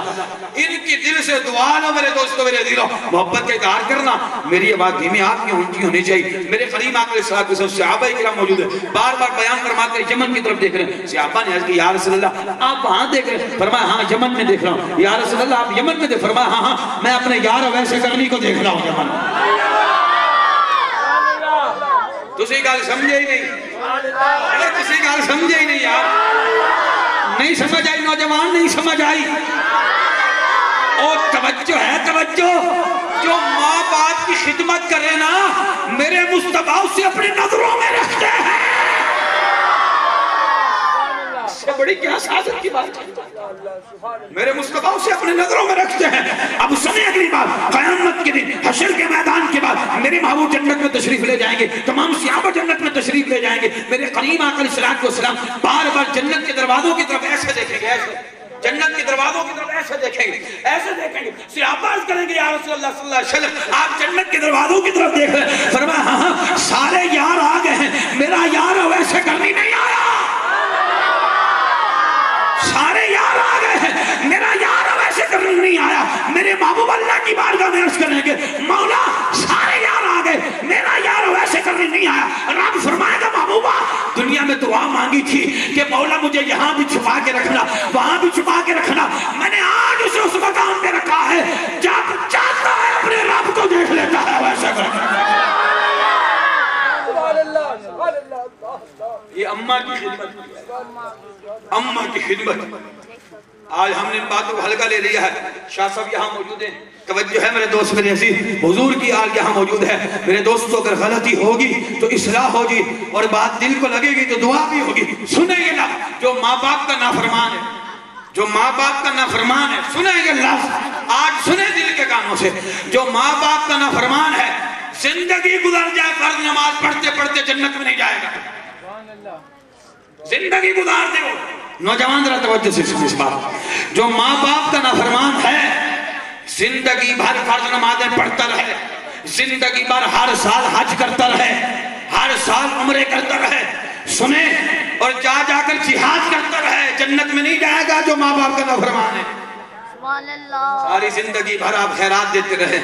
S3: ان کی دل سے دعا نہ میرے دوستو میرے دلوں محبت کا اظہار کرنا. میری آواز دھیمی آپ کی اونچی ہونی چاہیے. میرے قریب آقا علیہ الصلوۃ والسلام صحابہ کرام موجود ہیں، بار بار بیان فرماتے ہیں یمن کی طرف دیکھ رہے ہیں. صحابہ نے عرض کی یا رسول اللہ آپ وہاں دیکھ رہے ہیں؟ فرمایا ہاں یمن میں دیکھ رہا ہوں. یا رسول اللہ آپ یمن میں دیکھ؟ فرمایا ہاں میں اپنے یار اویس کرنی کو دیکھ رہا ہوں یمن. تسی گل سمجھے ہی نہیں. تسی گل سمجھے ہی نہیں یار. نہیں سمجھ آئی نوجوان؟ نہیں سمجھ آئی؟ اور توجہ ہے توجہ. جو ماں باپ کی خدمت کرے نا میرے مصطفیٰ اسے اپنی نظروں میں رکھتے ہیں. اس سے بڑی کیا سعادت کی بات ہے. میرے مصطفیٰ اسے اپنی نظروں میں رکھتے ہیں. اب سنیں اگلی بات. قیامت کے دن حشر کے میدان کے بعد میرے محبوب جنت میں تشریف لے جائیں گے. تمام صحابہ جنت میں تشریف لے جائیں گے. میرے قریب آقا علیہ السلام بار بار جنت کے دروازوں کی طرف ایسے دیکھیں گے. ایسے جنت کے دروازوں کی طرف ایسے دیکھیں گے. ایسے دیکھیں گے. صحابہ عرض کریں گے یا رسول اللہ صلی اللہ علیہ وسلم آپ جنت کے دروازوں کی طرف دیکھ رہے ہیں؟ فرمایا ہاں سارے یار آ گئے ہیں، میرا یار ویسے کرنی نہیں آیا. سارے یار آ گئے ہیں، میرا یار ویسے کرنی نہیں آیا. میرے محبوب اللہ کی بارگاہ میں عرض کریں گے مولا سارے یار آ گئے، میرا یار ویسے کرنی نہیں آیا. رب فرمائے گا محبوبہ دنیا میں دعا مانگی تھی کہ مولا مجھے یہاں بھی چھپا کے رکھنا وہاں بھی چھپا کے رکھنا. میں نے آج اسے اس مقام پہ رکھا ہے جب چاہتا ہے اپنے رب کو دیکھ لیتا ہے ویسے کرنا. یہ اماں کی خدمت. اماں کی خدمت. آج ہم نے ان باتوں کو ہلکا لے لیا ہے. شاہ صاحب یہاں موجود ہیں, توجہ ہے میرے دوست میرے عزیز, حضور کی آل یہاں موجود ہے. میرے دوستوں اگر غلطی ہوگی تو اصلاح ہوگی, اور بات دل کو لگے گی تو دعا بھی ہوگی. سنیں یہ لفظ جو ماں باپ کا نافرمان ہے, جو ماں باپ کا نافرمان ہے, سنیں یہ لفظ آج سنیں دل کے کانوں سے. جو ماں باپ کا نافرمان ہے زندگی گزر جائے فرض نماز پڑھتے پڑھتے جنت میں نہیں جائے گا. زندگی گزار دے وہ. نوجوان ذرا توجہ سے سنیں اس بات. جو ماں باپ کا نافرمان ہے زندگی بھر فرض نمازیں پڑھتا رہے, زندگی بھر ہر سال حج کرتا رہے, ہر سال عمرے کرتا رہے, سنیں, اور جا جا کر جہاد کرتا رہے, جنت میں نہیں جائے گا جو ماں باپ کا نافرمان ہے.
S2: سبحان اللہ.
S3: ساری زندگی بھر آپ خیرات دیتے رہے,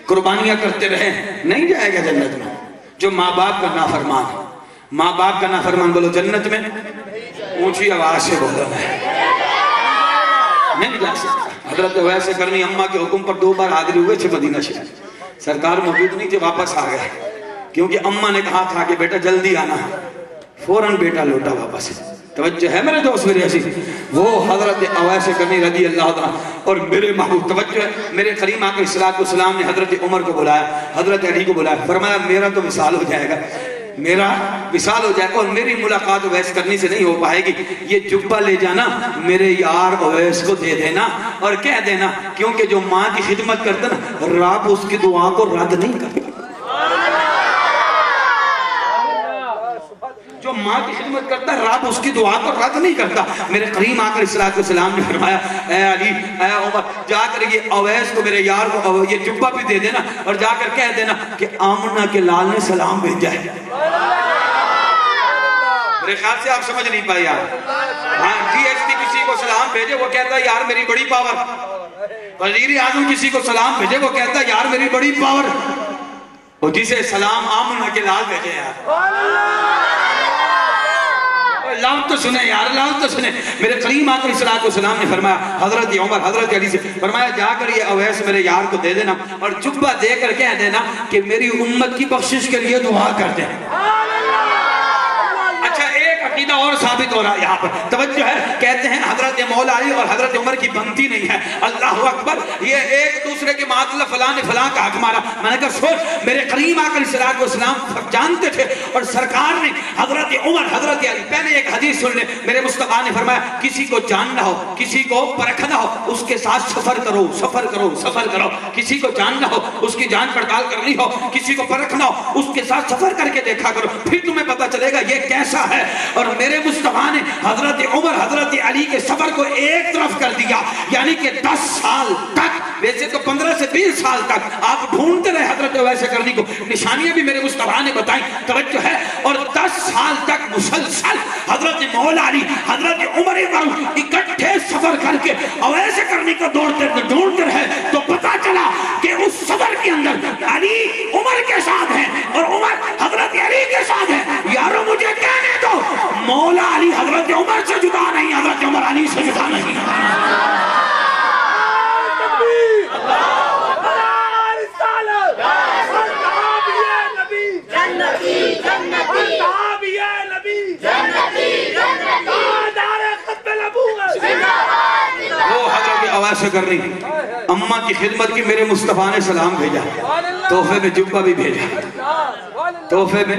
S3: قربانیاں کرتے رہے, نہیں جائے گا جنت میں جو ماں باپ کا نافرمان ہے. ماں باپ کا نافرمان بولو جنت میں اونچی آواز سے بولو نہیں جا سکتا. حضرت ویسے کرنی اماں کے حکم پر 2 بار حاضر ہوئے تھے مدینہ شریف. سرکار موجود نہیں تھے, واپس آ گئے کیونکہ اماں نے کہا تھا کہ بیٹا جلدی آنا. فوراً بیٹا لوٹا واپس. توجہ ہے میرے دوست میرے عزیز, وہ حضرت اویس کرنی رضی اللہ عنہ اور میرے محبوب, توجہ ہے, میرے کریم آقا علیہ السلام نے حضرت عمر کو بلایا, حضرت علی کو بلایا, فرمایا میرا تو وصال ہو جائے گا, میرا وصال ہو جائے گا, اور میری ملاقات اویس کرنی سے نہیں ہو پائے گی. یہ جبہ لے جانا میرے یار اویس کو دے دینا اور کہہ دینا, کیونکہ جو ماں کی خدمت کرتا نا رب اس کی دعا کو رد نہیں کرتا. جو ماں کی خدمت کرتا ہے رب اس کی دعا کو رد نہیں کرتا. میرے کریم آقا علیہ السلام نے فرمایا اے علی اے عمر, جا کر یہ اویس کو میرے یار کو یہ جبہ بھی دے دینا, اور جا کر کہہ دینا کہ آمنہ کے لال نے سلام بھیجا ہے. میرے خیال سے آپ سمجھ نہیں پائے یار. ہاں ڈی ایس پی کسی کو سلام بھیجے وہ کہتا ہے یار میری بڑی پاور. وزیر اعظم کسی کو سلام بھیجے وہ کہتا ہے یار میری بڑی پاور. اور جسے سلام آمنہ کے لال بھیجے یار, لفظ تو سنیں یار, لفظ تو سنیں. میرے کریم آقا علیہ السلام نے فرمایا حضرت عمر حضرت علی سے فرمایا جا کر یہ اویس میرے یار کو دے دینا, اور جبہ دے کر کہہ دینا کہ میری امت کی بخشش کے لیے دعا کر دیں. اچھا ایک عقیدہ اور ثابت ہو رہا ہے یہاں پر, توجہ ہے. کہتے ہیں حضرت مولا علی اور حضرت عمر کی بنتی نہیں ہے. اللہ اکبر, یہ ایک دوسرے کے معاذ اللہ فلاں نے فلاں کا حق مارا. میں نے کہا سوچ, میرے کریم آقا علیہ السلام جانتے تھے, اور سرکار نے حضرت عمر حضرت علی, پہلے ایک حدیث سن لیں. میرے مصطفیٰ نے فرمایا کسی کو جاننا ہو, کسی کو پرکھنا ہو, اس کے ساتھ سفر کرو سفر کرو سفر کرو. کسی کو جاننا ہو, اس کی جان پڑتال کرنی ہو, کسی کو پرکھنا ہو, اس کے ساتھ سفر کر کے دیکھا کرو, پھر تمہیں پتہ چلے گا یہ کیسا ہے. اور میرے مصطفیٰ نے حضرت عمر حضرت علی کے سفر کو ایک طرف کر دیا, یعنی کہ 10 سال تک, ویسے تو 15 سے 20 سال تک آپ ڈھونڈتے رہے حضرت ویسے کرنی کو, نشانیاں بھی میرے مصطفیٰ نے بتائیں, توجہ ہے. اور 10 سال تک مسلسل حضرت مولا علی حضرت عمر فاروق اکٹھے سفر کر کے ویسے کرنی کو ڈھونڈتے رہے. تو پتا چلا کہ اس سفر کے اندر علی عمر کے ساتھ ہیں اور عمر حضرت علی کے ساتھ ہیں. یارو مجھے کہنے دو, مولا علی حضرت عمر سے جدا نہیں, حضرت عمر علی سے جدا نہیں. وہ حضرت اویس کرنی اماں کی خدمت کی, میرے مصطفیٰ نے سلام بھیجا, تحفے میں جبہ بھی بھیجا, تحفے میں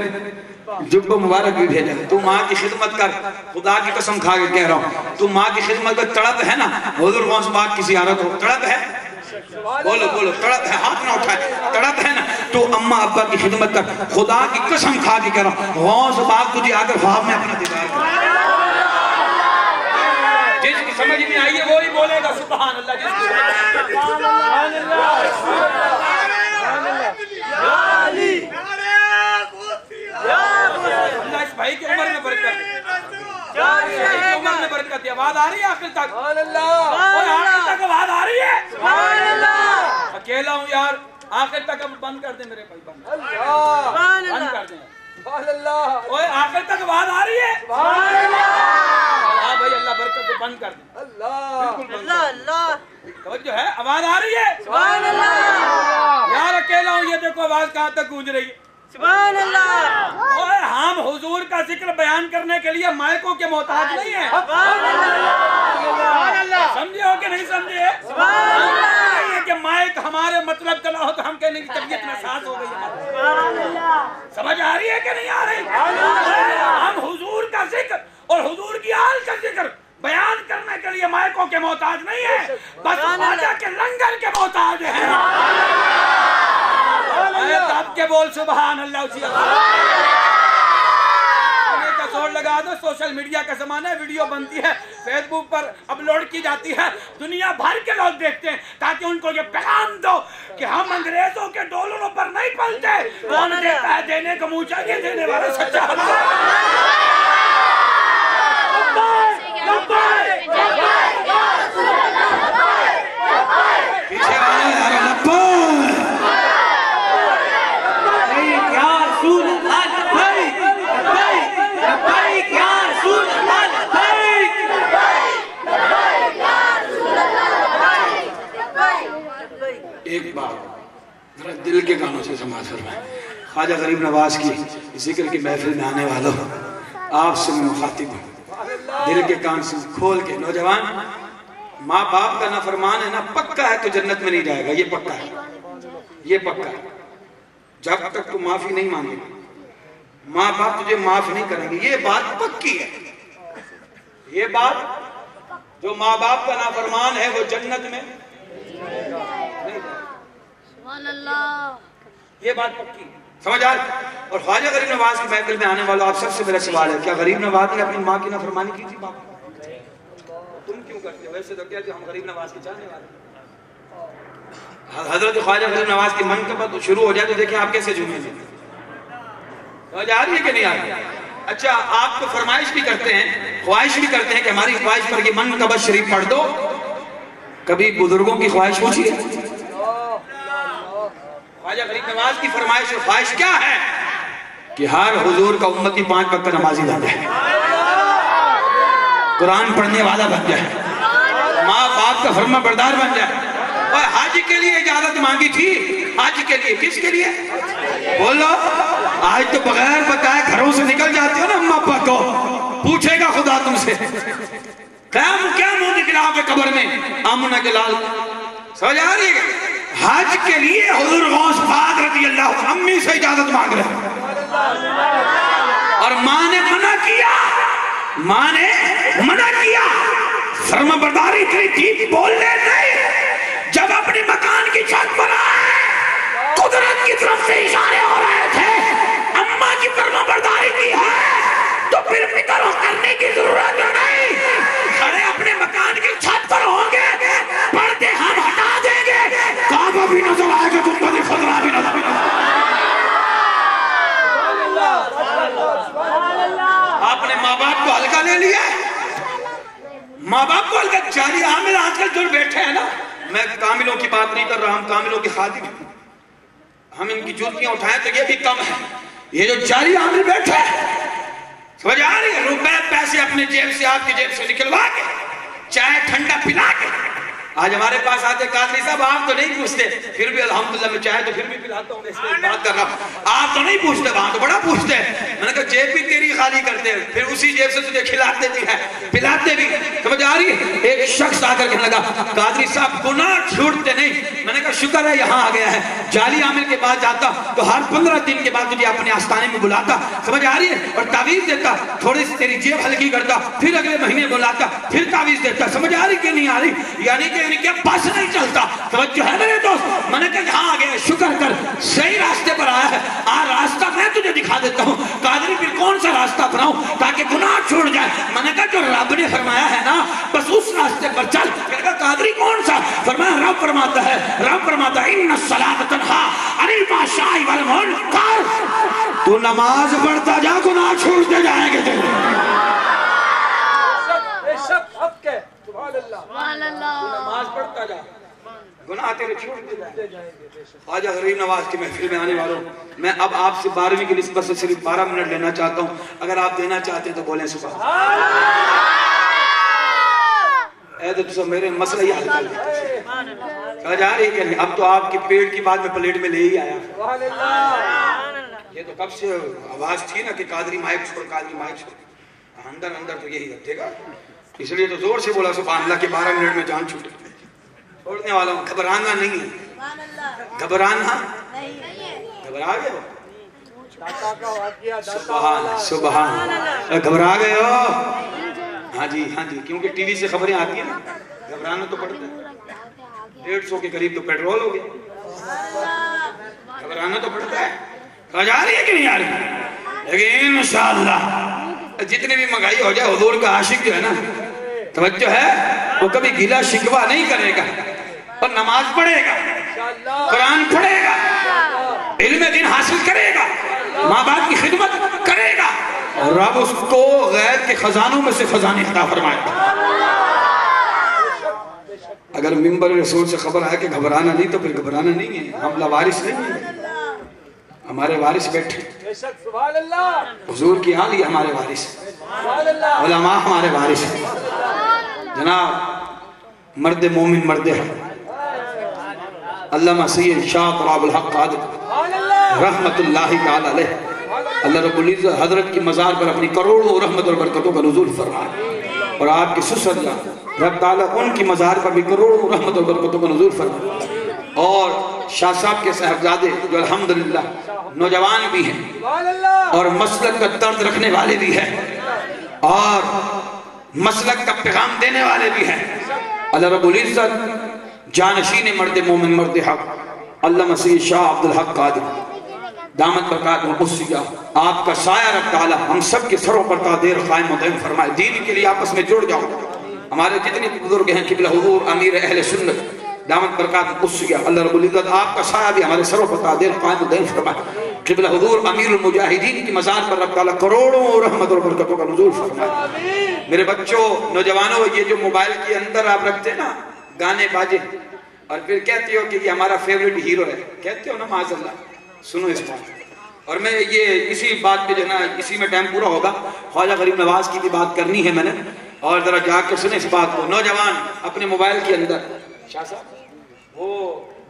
S3: جبہ مبارک بھی بھیجا. تو ماں کی خدمت کر, خدا کی قسم کھا کے کہہ رہا ہوں, تو ماں کی خدمت کر. تڑپ ہے نا حضور غوث پاک کی زیارت ہو, تڑپ ہے, بولو بولو تڑپ ہے, ہاتھ نہ اٹھائے, تڑپ ہے نا, تو اماں ابا کی خدمت کر. خدا کی قسم کھا کے کہہ رہا ہوں, غوث پاک تجھے آ کر خواب میں اپنا دیدار کر. جس کی سمجھ میں آئی ہے وہی بولے گا سبحان اللہ. جس کی سبحان اللہ, اللہ اس بھائی کی عمر میں برکت دے, عمر میں برکت دے. آواز آ رہی ہے آخر تک, اور آخر تک آواز آ رہی ہے. اکیلا ہوں یار, آخر تک اب بند کر دیں میرے بھائی, بند کر دیں. اوہ آخر تک آواز آ رہی ہے. ہاں بھائی اللہ برکت دے, بند کر دیں. بالکل اللہ, توجہ ہے, آواز آ رہی ہے. یار اکیلا ہوں, یہ دیکھو آواز کہاں تک گونج رہی ہے. سبحان اللہ. ہم حضور کا
S4: ذکر بیان کرنے کے لیے مائکوں کے محتاج نہیں ہے. سمجھے ہو کہ نہیں سمجھے؟ یہ کہ مائک ہمارے مطلب کا نہ ہو تو ہم کہنے کی طبیعت میں ساز ہو گئی ہے. سمجھ آ رہی ہے کہ نہیں آ رہی؟ ہم حضور کا ذکر اور حضور کی آل کا ذکر بیان کرنے کے لیے مائکوں کے محتاج نہیں ہے, بس خواجہ کے لنگر کے محتاج ہیں. آپ کے بول سبحان اللہ. زور لگا دو, سوشل میڈیا کا زمانہ ہے, ویڈیو بنتی ہے, فیس بک پر اپلوڈ کی جاتی ہے, دنیا بھر کے لوگ دیکھتے ہیں, تاکہ ان کو یہ پیغام دو کہ ہم انگریزوں کے ڈولروں پر نہیں پلتے. کون دیتا ہے دینے کو منہ چاہیے, دینے والا سچا
S3: پیچھے والے ایک بات ذرا دل کے کانوں سے سماعت فرمائیں. خواجہ غریب نواز کی ذکر کی محفل میں آنے والوں, آپ سے میں مخاطب ہوں, دل کے کان سے کھول کے. نوجوان, ماں باپ کا نافرمان ہے نا, پکا ہے تو جنت میں نہیں جائے گا, یہ پکا ہے, یہ پکا ہے. جب تک تو معافی نہیں مانگے گا, ماں باپ تجھے معاف نہیں کریں گے, یہ بات پکی ہے. یہ بات جو ماں باپ کا نافرمان ہے وہ جنت میں یہ بات پکی سمجھ آ رہی. اور خواجہ غریب نواز کی محفل میں آنے والوں, آپ سب سے میرا سوال ہے, کیا غریب نواز نے اپنی ماں کی نافرمانی کی تھی؟ باپ تم کیوں کرتے ہو؟ ویسے تو کیا ہم غریب نواز کے چاہنے والے. حضرت خواجہ غریب نواز کی منقبت شروع ہو جائے تو دیکھیں آپ کیسے جھومیں گے. سمجھ آ رہی ہے کہ نہیں آ رہی؟ اچھا, آپ کو فرمائش بھی کرتے ہیں, خواہش بھی کرتے ہیں کہ ہماری خواہش پر یہ منقبت شریف پڑھ دو. کبھی بزرگوں کی خواہش پوچھی ہے؟ خواجہ غریب نواز کی فرمائش اور خواہش کیا ہے کہ ہر حضور کا امتی 5 وقت نمازی بن جائے, قرآن پڑھنے والا بن جائے, ماں باپ کا فرما بردار بن جائے. اور حج کے لیے اجازت مانگی تھی, حج کے لیے, کس کے لیے بولو؟ آج تو بغیر بتائے گھروں سے نکل جاتے ہو نا اماں ابا کو, پوچھے گا خدا تم سے کیا منہ نکلا آپ کے قبر میں آمنہ کے لال. سمجھ آ رہی ہے؟ حج کے لیے حضور غوث پاک رضی اللہ عنہ امی سے اجازت مانگ رہے اور ماں نے منع کیا, ماں نے منع کیا, فرما برداری اتنی تھی بولنے نہیں. جب اپنی مکان کی چھت پر آئے, قدرت کی طرف سے اشارے ہو رہے تھے, اماں کی فرما برداری کی ہے تو پھر فکر کرنے کی ضرورت نہیں. کھڑے اپنے مکان کی چھت پر ہوں گے, پردے ہم ہٹا دیں گے, کعبہ بھی نظر آئے گا, گنبد خضرا بھی نظر آئے گا. آپ نے ماں باپ کو ہلکا لے لیا, ماں باپ کو ہلکا. جاری عامل آج کل جو بیٹھے ہیں نا, میں کاملوں کی بات نہیں کر رہا, ہم کاملوں کی خادم ہیں, ہم ان کی جوتیاں اٹھائیں تو یہ بھی کم ہے. یہ جو جاری عامل بیٹھے ہیں, سمجھ آ رہی ہے, روپے پیسے اپنے جیب سے, آپ کی جیب سے نکلوا کے, چائے ٹھنڈا پلا کے, آج ہمارے پاس آتے قادری صاحب, آپ تو نہیں پوچھتے, پھر بھی الحمدللہ میں چاہے تو پھر بھی پلاتا ہوں, اس میں بات کر رہا ہوں. آپ تو نہیں پوچھتے, وہاں تو بڑا پوچھتے ہیں. میں نے کہا جیب بھی تیری خالی کرتے ہیں, پھر اسی جیب سے تجھے کھلاتے بھی ہیں, پلاتے بھی. سمجھ آ رہی ہے؟ ایک شخص آ کر کہنے لگا قادری صاحب گناہ چھوٹتے نہیں. میں نے کہا شکر ہے یہاں آ گیا ہے, جعلی عامل کے پاس جاتا تو ہر 15 دن کے بعد تجھے اپنے آستانے میں بلاتا, سمجھ آ رہی ہے, اور تعویذ دیتا, تھوڑی سی تیری جیب ہلکی کرتا, پھر اگلے مہینے بلاتا, پھر تعویذ دیتا. سمجھ آ رہی کہ نہیں آ رہی؟ یعنی کہ ان کے پاس نہیں چلتا. توجہ ہے میرے دوست؟ میں نے کہا یہاں آ گیا, شکر کر, صحیح راستے پر آیا ہے. راستہ میں تجھے دکھا دیتا ہوں. قادری پھر کون سا راستہ اپناؤں تاکہ گناہ چھوڑ جائے؟ میں نے کہا جو رب نے فرمایا ہے نا, بس اس راستے پر چل. میں نے کہا قادری کون سا؟ فرمایا رب فرماتا ہے, رب فرماتا ہے ان الصلاۃ تنہی عن الفحشاء والمنکر. تو نماز پڑھتا جا, گناہ چھوڑتے جائیں گے تیرے. نماز پڑھتا جا, گناہ تیرے چھوڑتے جائیں گے. خواجہ غریب نواز کی محفل میں آنے والوں, میں اب آپ سے 12ویں کی نسبت سے صرف 12 منٹ لینا چاہتا ہوں. اگر آپ دینا چاہتے ہیں تو بولیں سبحان اے تو سب میرے مسئلہ ہی حل کر دیتے. سمجھ آ رہی ہے کہ نہیں؟ اب تو آپ کی پیٹ کی بات میں پلیٹ میں لے ہی آیا. یہ تو کب سے آواز تھی نا کہ قادری مائک چھوڑ، قادری مائک چھوڑ، اندر اندر تو یہی رکھے گا، اس لیے تو زور سے بولا سبحان اللہ کہ 12 منٹ میں جان چھوٹے۔ چھوڑنے والا ہوں، گھبرانا نہیں ہے، گھبرانا گھبرا گئے ہو، سبحان گھبرا گئے ہو، ہاں جی ہاں جی، کیونکہ ٹی وی سے خبریں آتی ہیں نا، گھبرانا تو پڑتا ہے۔ 150 کے قریب تو پیٹرول ہو گیا، گھبرانا تو پڑتا ہے۔ سمجھ آ رہی ہے کہ نہیں آ رہی؟ لیکن انشاءاللہ جتنی بھی مہنگائی ہو جائے حضور کا عاشق جو ہے نا، توجہ ہے، وہ کبھی گیلا شکوہ نہیں کرے گا، اور نماز پڑھے گا، قرآن پڑھے گا، علم دین حاصل کرے گا، ماں باپ کی خدمت کرے گا، اور رب اس کو غیب کے خزانوں میں سے خزانے عطا فرمائے گا۔ اگر منبر رسول سے خبر آئے کہ گھبرانا نہیں، تو پھر گھبرانا نہیں ہے، ہم لوارث نہیں ہیں، ہمارے وارث بیٹھے، حضور کی آل ہی ہمارے وارث، علماء ہمارے وارث ہیں، جناب مرد مومن مرد ہے علامہ سید شاہ طلاب الحق قادر رحمت اللہ تعالی علیہ، اللہ رب العزت حضرت کی مزار پر اپنی کروڑوں رحمت اور برکتوں کا نزول فرمائے، اور آپ کے سسر جان رب تعالیٰ ان کی مزار پر بھی کروڑوں رحمت اور برکتوں کا نزول فرمائے، اور شاہ صاحب کے صاحبزادے جو الحمدللہ نوجوان بھی ہیں اور مسلک کا درد رکھنے والے بھی ہیں اور مسلک کا پیغام دینے والے بھی ہیں، اللہ رب العزت جانشین مرد مومن مرد حق علامہ سید شاہ عبدالحق قادر دامت برکات مقصیہ، آپ کا سایہ رب تعالیٰ ہم سب کے سروں پر تا دیر قائم و دائم فرمائے، دین کے لیے آپس میں جڑ جاؤ۔ ہمارے جتنے بزرگ ہیں قبلہ حضور امیر اہل سنت دامت برکات مقصیہ، اللہ رب العزت آپ کا سایہ بھی ہمارے سروں پر تا دیر قائم و دائم فرمائے، قبلہ حضور امیر المجاہدین کی مزار پر رب تعالیٰ کروڑوں رحمت اور برکتوں کا نزول فرمائے۔ میرے بچوں نوجوانوں، یہ جو موبائل کے اندر آپ رکھتے ہیں نا گانے باجے، اور پھر کہتے ہو کہ یہ ہمارا فیوریٹ ہیرو ہے، کہتے ہو نا معاذ اللہ، سنو اس بات، اور میں یہ اسی بات پہ جو ہے نا اسی میں ٹائم پورا ہوگا، خواجہ غریب نواز کی بھی بات کرنی ہے میں نے، اور ذرا جا کے سنیں اس بات کو۔ نوجوان اپنے موبائل کے اندر شاہ صاحب وہ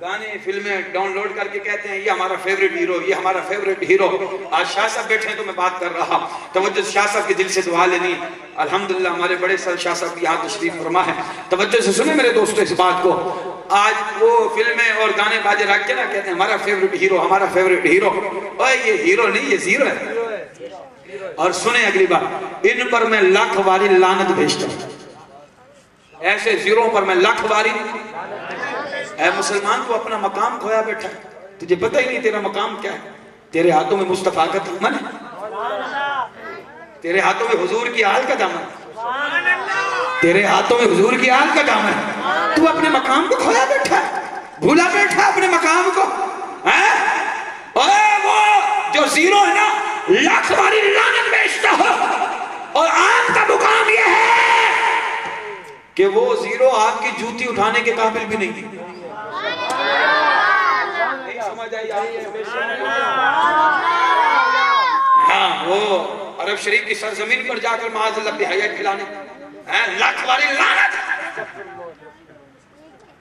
S3: گانے فلمیں ڈاؤن لوڈ کر کے کہتے ہیں یہ ہمارا فیوریٹ ہیرو، یہ ہمارا فیوریٹ ہیرو۔ آج شاہ صاحب بیٹھے ہیں تو میں بات کر رہا، توجہ شاہ صاحب کے دل سے دعا لینی، الحمدللہ ہمارے بڑے سر شاہ صاحب کی یہاں تشریف فرما ہے، توجہ سے سنیں میرے دوستو اس بات کو۔ آج وہ فلمیں اور گانے باجے رکھ کے نا کہتے ہیں ہمارا فیوریٹ ہیرو، ہمارا فیوریٹ ہیرو، اوہ یہ ہیرو نہیں یہ زیرو ہے۔ اور سنیں اگلی بات، ان پر میں لاکھ واری لعنت بھیجتا ہوں، ایسے زیروں پر میں لاکھ واری۔ اے مسلمان تو اپنا مقام کھویا بیٹھا، تجھے پتہ ہی نہیں تیرا مقام کیا ہے، تیرے ہاتھوں میں مصطفیٰ کا دامن ہے، تیرے ہاتھوں میں حضور کی آل کا دامن ہے، تیرے ہاتھوں میں حضور کی آل کا دامن ہے، تو اپنے مقام کو کھویا بیٹھا ہے، بھولا بیٹھا اپنے مقام کو۔ اے وہ جو زیرو ہے نا لاکھ باری لعنت بیچتا ہو، اور آپ کا مقام یہ ہے کہ وہ زیرو آپ کی جوتی اٹھانے کے قابل بھی نہیں ہے۔ ہاں وہ عرب شریف کی سرزمین پر جا کر معاذ اللہ بے حیائی کھلانے، لاکھ باری لعنت،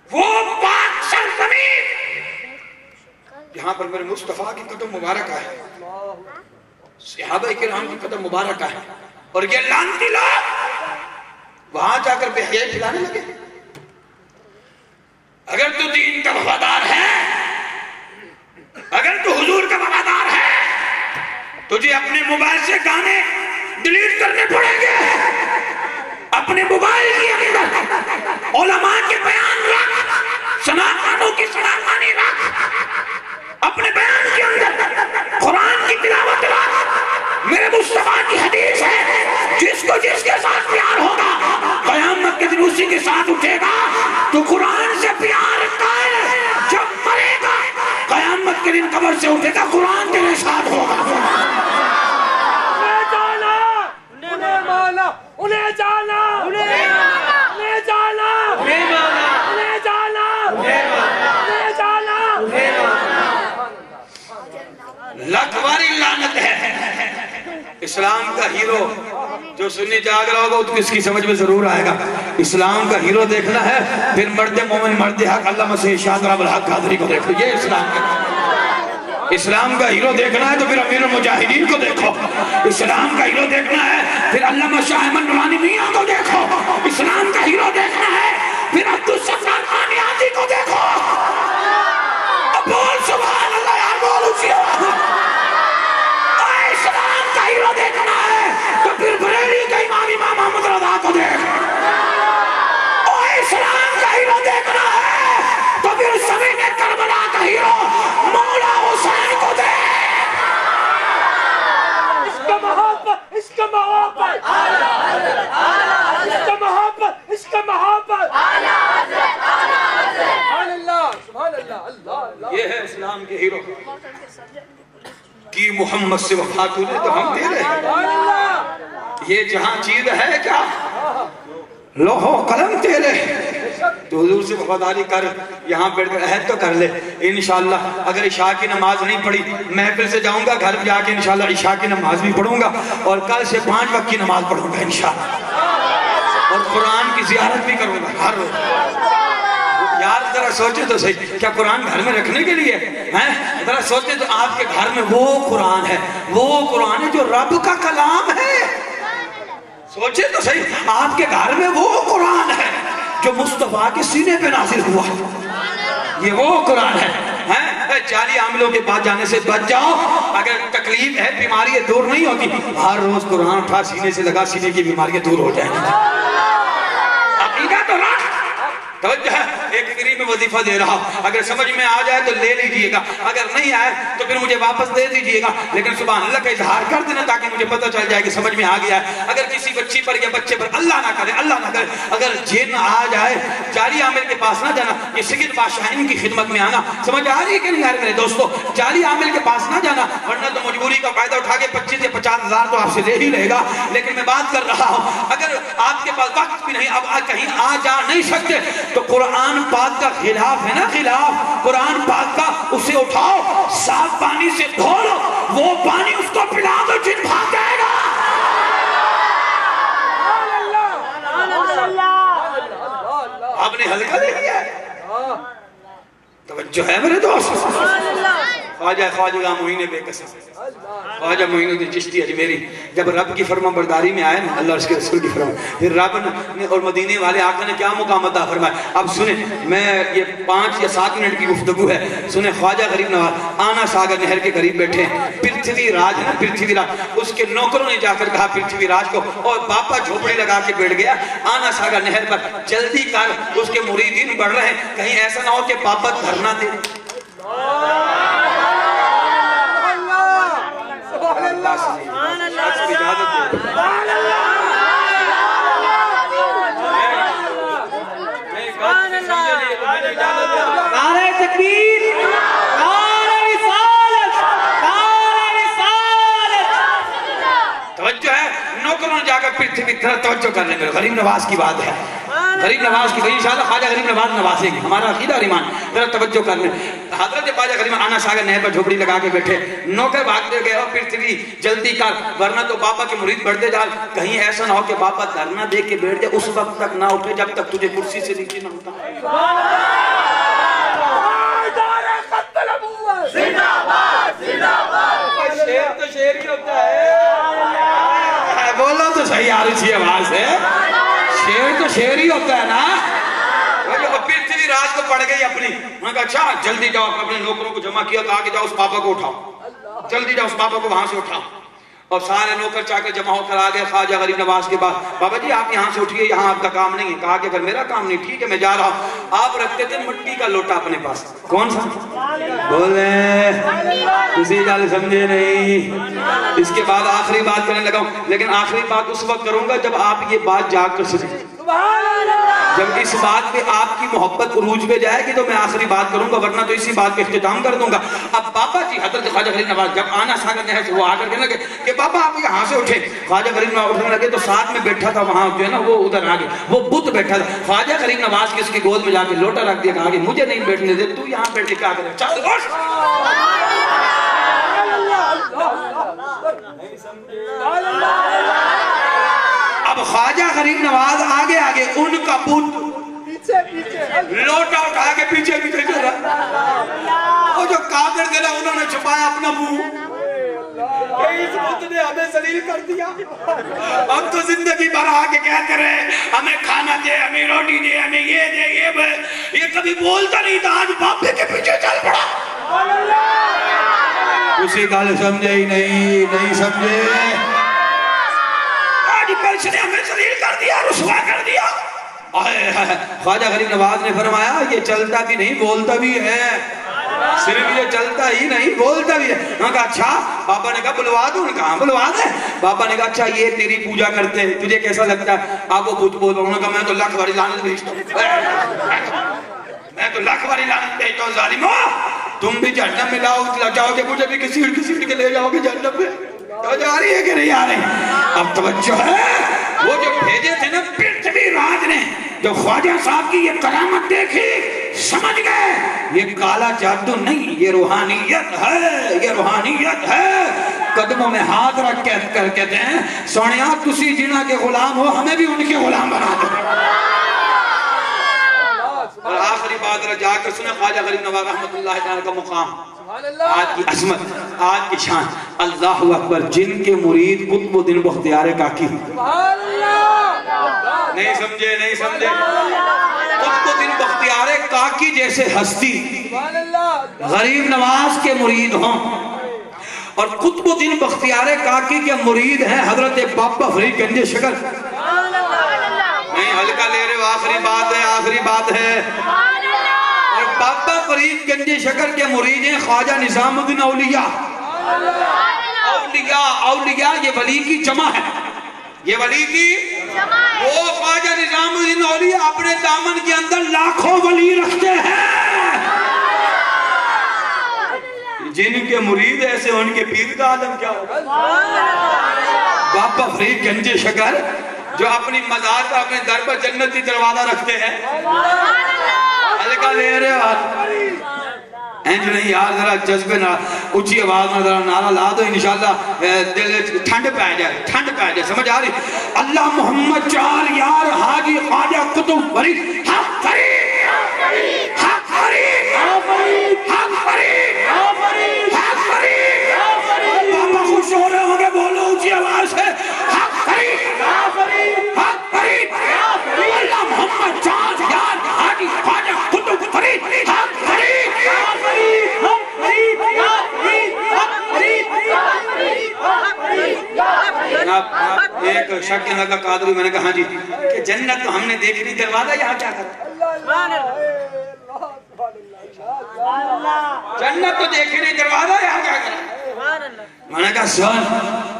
S3: وہ پاک سرزمین جہاں پر میرے مصطفیٰ کی قدم مبارک ہے، صحابہ کرام کی قدم مبارک ہے، اور یہ لعنتی لوگ وہاں جا کر بے حیائی کھلانے لگے۔ اگر تو دین کا وفادار ہے، اگر تو حضور کا وفادار ہے، تجھے اپنے موبائل سے گانے ڈیلیٹ کرنے پڑیں گے، اپنے موبائل کے اندر علماء کے بیان رکھ، سناخانوں کی سناخانی رکھ، اپنے بیان کے اندر قرآن کی تلاوت رکھ۔ میرے مصطفیٰ کی حدیث ہے جس کو جس کے ساتھ پیار ہوگا قیامت کے دن اسی کے ساتھ اٹھے گا، تو قرآن سے پیار کر، جب مرے گا قیامت کے دن قبر سے اٹھے گا قرآن تیرے ساتھ ہوگا۔ انہیں جانا، انہیں مانا، انہیں جانا، انہیں مانا، انہیں جانا، انہیں مانا، انہیں جانا، انہیں مانا، انہیں جانا، انہیں مانا۔ لاکھ باری لعنت ہے۔ اسلام کا ہیرو جو سنی جاگ رہا ہوگا تو اس کی سمجھ میں ضرور آئے گا، اسلام کا ہیرو دیکھنا ہے پھر مرد مومن مرد حق علامہ سید شاہ طلاب الحق قادری کو دیکھو، یہ اسلام کا اسلام کا ہیرو دیکھنا ہے تو پھر امیر المجاہدین کو دیکھو، اسلام کا ہیرو دیکھنا ہے پھر علامہ شاہ احمد نورانی میاں کو دیکھو، اسلام کا ہیرو دیکھنا ہے پھر عبدالستار خانیازی کو دیکھو۔ اب بول سبحان اللہ یار، بول اسی اسلام کا ہیرو دیکھنا ہے تو پھر بریلی کا امام محمد رضا کو دیکھ، اسلام کا ہیرو دیکھنا ہے تو پھر زمین کربلا کا ہیرو مولا حسین کو دیکھ۔
S4: اس کا محبت، اس کا محبت، اس کا محبت، اس کا محبت، سبحان اللہ سبحان اللہ اللہ اللہ۔
S3: یہ ہے اسلام کے ہیرو کی محمد سے وفا تُونے تو ہم تیرے ہیں، یہ جہاں چیز ہے کیا لوح و قلم تیرے، تو حضور سے وفاداری کر، یہاں بیٹھ کر عہد تو کر لے انشاءاللہ اگر عشاء کی نماز نہیں پڑھی محفل سے جاؤں گا گھر جا کے انشاءاللہ عشاء کی نماز بھی پڑھوں گا اور کل سے 5 وقت کی نماز پڑھوں گا انشاءاللہ، اور قرآن کی زیارت بھی کروں گا ہر روز۔ یار ذرا سوچے تو صحیح، کیا قرآن گھر میں رکھنے کے لیے ہیں؟ ذرا سوچے تو آپ کے گھر میں وہ قرآن ہے، وہ قرآن ہے جو رب کا کلام ہے۔ سوچے تو صحیح، آپ کے گھر میں وہ قرآن ہے جو مصطفیٰ کے سینے پہ نازل ہوا، یہ وہ قرآن ہے۔ جعلی عاملوں کے پاس جانے سے بچ جاؤ، اگر تکلیف ہے بیماری دور نہیں ہوتی، ہر روز قرآن اٹھا سینے سے لگا، سینے کی بیماریاں دور ہو جائیں گی۔ عقیدہ تو رکھ، توجہ ہے، ایک قریب میں وظیفہ دے رہا، اگر سمجھ میں آ جائے تو لے لیجئے گا، اگر نہیں آئے تو پھر مجھے واپس دے دیجئے گا، لیکن سبحان اللہ کا اظہار کر دینا تاکہ مجھے پتہ چل جائے کہ سمجھ میں آ گیا ہے۔ اگر کسی بچی پر یا بچے پر اللہ نہ کرے، اللہ نہ کرے، اگر جن آ جائے جعلی عامل کے پاس نہ جانا، یہ سید بادشاہ ان کی خدمت میں آنا، سمجھ آ رہی ہے کہ نہیں آ رہی میرے دوستو؟ جعلی عامل کے پاس نہ جانا، ورنہ تو مجبوری کا فائدہ اٹھا کے 25 یا 50 ہزار تو آپ سے لے ہی لے گا، لیکن میں بات کر رہا ہوں اگر آپ کے پاس وقت بھی نہیں، اب کہیں آ جا نہیں سکتے تو قرآن پاک کا غلاف ہے نا، غلاف قرآن پاک کا، اسے اٹھاؤ صاف پانی سے دھو لو، وہ پانی اس کو پلا دو، جن بھاگ جائے گا۔ آپ نے ہلکا لے لیا ہے، توجہ ہے میرے دوست۔ خواجہ معین بے قسم، خواجہ معین الدین چشتی اجمیری جب رب کی فرما برداری میں آئے نا، اللہ اس کے رسول کی فرما، پھر رب نے اور مدینے والے آقا نے کیا مقام عطا فرمایا۔ اب سنیں، میں یہ 5 یا 7 منٹ کی گفتگو ہے، سنیں خواجہ غریب نواز آنا ساگر نہر کے قریب بیٹھے ہیں، پرتھوی راج ہے نا، پرتھوی راج، اس کے نوکروں نے جا کر کہا پرتھوی راج کو، اور باپا جھوپڑی لگا کے بیٹھ گیا آنا ساگر نہر پر، جلدی کر اس کے مریدین بڑھ رہے ہیں، کہیں ایسا نہ ہو کہ باپا دھرنا دے۔
S1: نعرہ تکبیر، نعرہ رسالت، نعرہ رسالت۔
S3: توجہ ہے، نوکروں نے جا کر پرتھوی طرف توجہ کر لیں گے، غریب نواز کی بات ہے، غریب نواز کی، انشاءاللہ خواجہ غریب نواز نوازیں گے، ہمارا عقیدہ اور ایمان، ذرا توجہ کر لیں۔ حضرت خواجہ غریب آنا ساگر نہر پر جھوپڑی لگا کے بیٹھے، نوکر بھاگتے گئے اور پرتھوی جلدی کر ورنہ تو باپا کے مرید بڑھتے جا، کہیں ایسا نہ ہو کہ باپا دھرنا دے کے بیٹھ جائے، اس وقت تک نہ اٹھے جب تک تجھے کرسی سے نیچے نہ ہوتا۔
S4: شیر تو شیر ہی ہوتا ہے،
S3: بولو تو صحیح آ رہی تھی آواز ہے، شیر تو شیر ہی ہوتا ہے نا۔ پرتھوی راج کو پڑ گئی اپنی، انہوں نے کہا اچھا جلدی جاؤ، اپنے نوکروں کو جمع کیا، کہا کہ جاؤ اس پاپا کو اٹھاؤ، جلدی جاؤ اس پاپا کو وہاں سے اٹھاؤ، اور سارے نوکر چاہ کر جمع ہو کر آگئے خواجہ غریب نواز کے بعد، بابا جی آپ یہاں سے اٹھئے، یہاں آپ کا کام نہیں ہے، کہا کہ اگر میرا کام نہیں ٹھیک ہے میں جا رہا ہوں۔ آپ رکھتے تھے مٹی کا لوٹا اپنے پاس، کون سا؟ بولے کسی گل سمجھے نہیں، اس کے بعد آخری بات کرنے لگا ہوں، لیکن آخری بات اس وقت کروں گا جب آپ یہ بات جا کر سنیں، جب اس بات پہ آپ کی محبت عروج پہ جائے گی تو میں آخری بات کروں گا، ورنہ تو اسی بات پہ اختتام کر دوں گا۔ اب بابا جی حضرت خواجہ غریب نواز جب آنا ساگر نہر سے وہ آ کر کہنے لگے کہ بابا آپ یہاں سے اٹھے، خواجہ غریب نواز اٹھنے لگے تو ساتھ میں بیٹھا تھا وہاں جو ہے نا وہ ادھر آگے وہ بت بیٹھا تھا، خواجہ غریب نواز کی اس کی گود میں جا کے لوٹا رکھ دیا، کہا کہ مجھے نہیں بیٹھنے دے، تو یہاں بیٹھ کے کیا کرے، چل اٹھ۔ اب خواجہ غریب نواز آگے آگے ان کا بت لوٹا اٹھا کے پیچھے پیچھے چل رہا. وہ جو قادر تھے نا انہوں نے چھپایا اپنا منہ کہ اس بت نے ہمیں ذلیل کر دیا. ہم تو زندگی بھر آگے کہتے رہے ہمیں کھانا دے, ہمیں روٹی دے, ہمیں یہ دے, یہ کبھی بولتا نہیں تھا. آج باپے کے پیچھے چل پڑا. اسی گل سمجھے ہی نہیں سمجھے. آج پرش نے ہمیں ذلیل کر دیا, رسوا کر دیا. خواجہ غریب نواز نے فرمایا یہ چلتا بھی نہیں بولتا بھی ہے. صرف یہ چلتا ہی نہیں بولتا بھی ہے. انہوں نے کہا اچھا. بابا نے کہا بلوا دوں. انہوں نے کہا بلوا دے. بابا نے کہا اچھا یہ تیری پوجا کرتے ہیں تجھے کیسا لگتا ہے؟ آپ وہ بت بول. انہوں نے کہا میں تو لاکھ باری لعنت بھیجتا ہوں, میں تو لاکھ باری لعنت بھیجتا ہوں. ظالمو تم بھی جہنم میں جاؤ گے, مجھے بھی کسی کے لے جاؤ گے جہنم میں. تو جا رہی ہے کہ نہیں آ رہی؟ اب توجہ ہے. وہ جو بھیجے تھے نا پرتھوی راج نے, جو خواجہ صاحب کی یہ کرامت دیکھی سمجھ گئے یہ کالا جادو نہیں, یہ روحانیت ہے, یہ روحانیت ہے. قدموں میں ہاتھ رکھ کر کہتے ہیں سونیا تسی جنہ کے غلام ہو ہمیں بھی ان کے غلام بنا دو. اور آخری بات جا کر سنیں خواجہ غریب نواز رحمت اللہ تعالی کا مقام, آج کی عظمت, آج کی شان. اللہ اکبر. جن کے مرید قطب الدین بختیار کاکی. نہیں سمجھے. قطب الدین بختیار کاکی جیسے ہستی غریب نواز کے مرید ہوں, اور قطب الدین بختیار کاکی کے مرید ہیں حضرت بابا فرید گنج شکر. نہیں ہلکا لے رہے ہو, آخری بات ہے. اور بابا فرید گنج شکر کے مرید ہیں خواجہ نظام الدین اولیاء. اولیاء یہ ولی کی جمع ہے, یہ ولی کی وہ خواجہ نظام الدین اولیاء اپنے دامن کے اندر لاکھوں ولی رکھتے ہیں. جن کے مرید ایسے ان کے پیر کا عالم کیا ہوگا. بابا فرید گنج شکر جو اپنی مزار پر اپنے در پر جنتی دروازہ رکھتے ہیں. ہلکا لے رہے ہو اینج نہیں یار, ذرا جذبے نہ اچھی آواز میں ذرا نعرہ لا دو انشاءاللہ دل ٹھنڈ پہ جائے. سمجھ آ رہی؟ اللہ محمد چار یار حاجی خواجہ قطب فرید حق فرید حق فرید حق فرید حق فرید. بابا خوش ہو رہے ہوں گے, بولو اچھی آواز سے حق فرید حق فرید. اللہ محمد چار یار حاجی خواجہ قطب فرید حق فرید. ایک شک کے لگا قادری, میں نے کہا جی کہ جنت تو ہم نے دیکھ لی, دروازہ یہاں کیا کرتا؟ جنت تو دیکھ لی, دروازہ یہاں کیا کرتا؟ میں نے کہا سن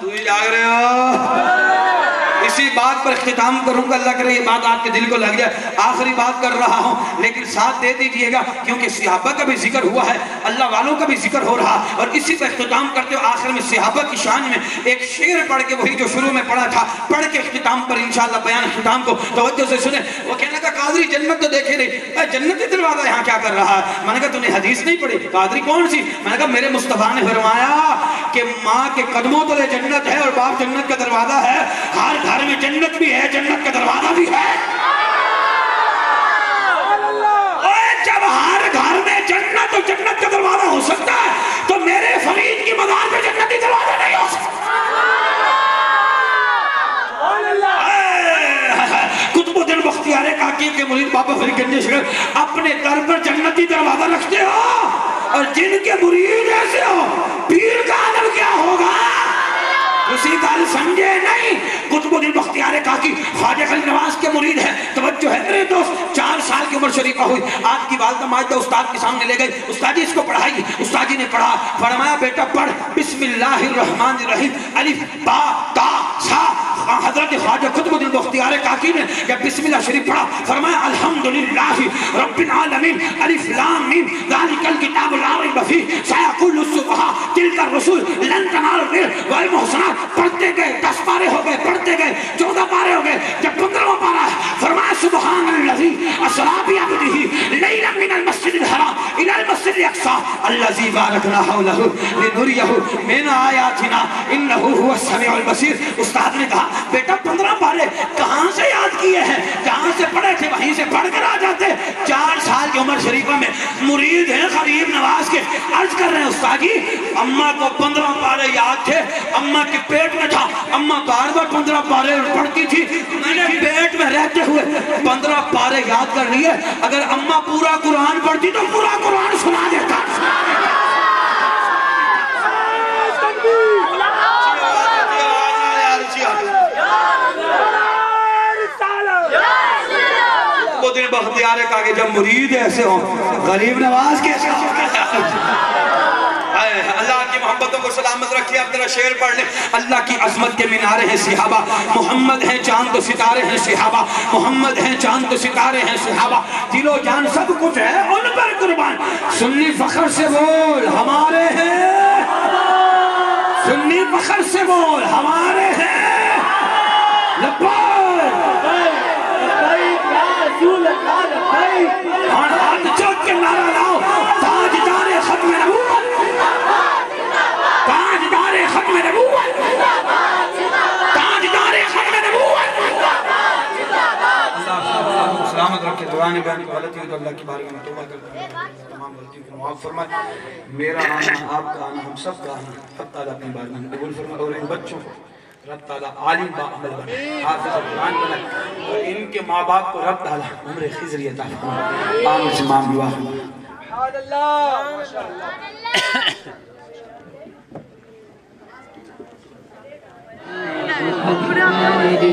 S3: تو ہی جاگ رہے ہو. اسی بات پر اختتام کروں گا, اللہ کرے یہ بات آپ کے دل کو لگ جائے. آخری بات کر رہا ہوں لیکن ساتھ دے دیجئے گا کیونکہ صحابہ کا بھی ذکر ہوا ہے, اللہ والوں کا بھی ذکر ہو رہا, اور اسی پر اختتام کرتے ہو. آخر میں صحابہ کی شان میں ایک شعر پڑھ کے, وہی جو شروع میں پڑھا تھا, پڑھ کے اختتام پر انشاءاللہ بیان اختتام کو توجہ سے سنیں. وہ کہنے کا قادری جنت تو دیکھے نہیں, جنتی دروازہ یہاں کیا کر رہا ہے؟ میں نے کہا تو نے حدیث نہیں پڑھی. قادری کون سی؟ میں نے کہا میرے مصطفیٰ نے فرمایا کہ ماں کے قدموں تلے جنت ہے اور باپ جنت کا دروازہ ہے. ہر گھر میں جنت بھی ہے, جنت کا دروازہ بھی ہے. جب ہر گھر میں جنت اور جنت کا دروازہ ہو سکتا ہے تو میرے فرید کی مزار پہ جنتی دروازہ نہیں ہو سکتا. قطب الدین بختیار کاکی کے مرید بابا فرید گنج شکر اپنے در پر جنتی دروازہ رکھتے ہو, اور جن کے مرید ایسے ہو پیر کا عالم کیا ہوگا؟ اسی گل سمجھے نہیں. قطب الدین بختیار کاکی خواجہ غریب نواز کے مرید ہیں. توجہ ہے میرے دوست, 4 سال کی عمر شریفہ ہوئی, آپ کی والدہ ماجدہ استاد کے سامنے لے گئی. استاد جی اس کو پڑھائی. استاد جی نے پڑھا, فرمایا بیٹا پڑھ بسم اللہ الرحمن الرحیم الف با تا سا. حضرت خواجہ قطب الدین بختیار کاکی نے جب بسم اللہ شریف پڑھا, فرمایا الحمدللہ رب العالمین الف لام میم ذالک الکتاب لا ریب فیہ سیقول الصفہاء تلک الرسول لن تنالوا البر والمحسنات. پڑھتے گئے 10 پارے ہو گئے, پڑھتے گئے 14 پارے ہو گئے. جب 15واں پارا ہے فرمایا سبحان الذی اسری بعبدہ لیلا من المسجد الحرام الى المسجد الاقصى الذی بارکنا حولہ لنریہ من آیاتنا انہ هو السمیع البصیر. استاد نے کہا بیٹا 15 پارے کہاں سے یاد کیے ہیں؟ جہاں سے پڑھے تھے وہیں سے پڑھ کر آ جاتے.
S4: شریفہ میں مرید ہیں غریب نواز کے، عرض کر رہے ہیں استاد جی اماں کو 15 پارے یاد تھے، اماں کے پیٹ میں تھا، اماں بار بار 15 پارے پڑھتی تھی، میں نے پیٹ میں رہتے ہوئے 15 پارے یاد کر لیے، اگر اماں پورا قرآن پڑھتی تو پورا قرآن سنا دیتا۔ وہ دن بختیار ہے کہا کہ جب مرید ایسے ہوں غریب نواز کیسے ہوں۔ اللہ کی محبتوں کو سلامت رکھے۔ اب ذرا شعر پڑھ لیں۔ اللہ کی عظمت کے مینارے ہیں صحابہ، محمد ہیں چاند و ستارے ہیں صحابہ، محمد ہیں چاند و ستارے ہیں صحابہ، دل و جان سب کچھ ہے ان پر قربان، سنی فخر سے بول ہمارے ہیں، سنی فخر سے بول ہمارے ہیں، لبیک اور ہاتھ چوک کے نعرہ لاؤ، تاجدار ختم نبوت، تاجدار ختم نبوت، تاجدار ختم نبوت۔ اللہ سلامت رکھے، دعائیں بیان کی غلطی ہے تو اللہ کی بارگاہ میں توبہ کرتا ہوں، تمام غلطیوں کو معاف فرمائے۔ میرا آنا، آپ کا آنا، ہم سب کا آنا رب تعالیٰ اپنی بارگاہ میں قبول فرمائے، اور ان بچوں کو رب تعالیٰ عالم با عمل بنائے، حافظ قرآن بنائے، اور ان کے ماں باپ کو رب تعالیٰ عمر خضر عطا فرمائے۔ آمین سے مام بیواہ سبحان اللہ، ماشاءاللہ۔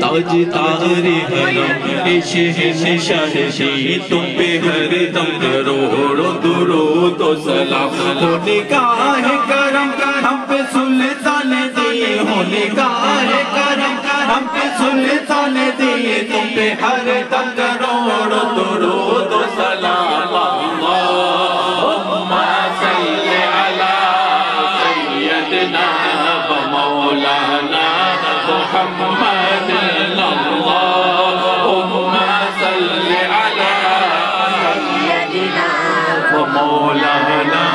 S5: تاج تارے حرم عشق شاہشی، تم پہ ہر دم کروڑوں درود و سلام، ہو نگاہ کرم ہم پہ سلطان دیے، ہو نگاہ کرم ہم پہ سلطان دیے، تم پہ ہر دم کروڑوں درود و سلام۔ اللہم صلی علی سیدنا و مولانا محمد، اللہم صلی علی سیدنا و مولانا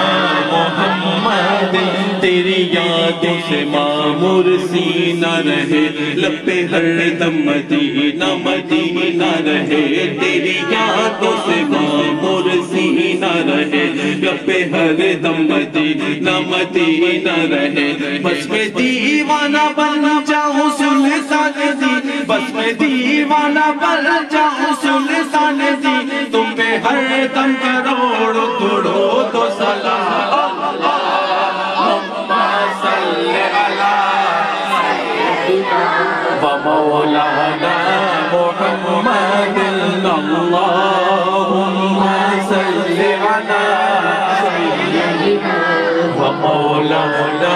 S5: محمد، تیری یادوں سے معمور سینہ رہے، لب پہ ہر دم مدینہ مدینہ رہے، تیری یادوں سے معمور سینہ رہے، لب پہ ہر دم مدینہ مدینہ رہے، بس میں دیوانہ بن جاؤں سلطان دی، بس میں دیوانہ بن جاؤں سلطان دی، تم پہ ہر دم کروڑوں درود و سلام۔ اللہم صلی علی سیدنا و مولانا محمد، اللہم صلی علی سیدنا و مولانا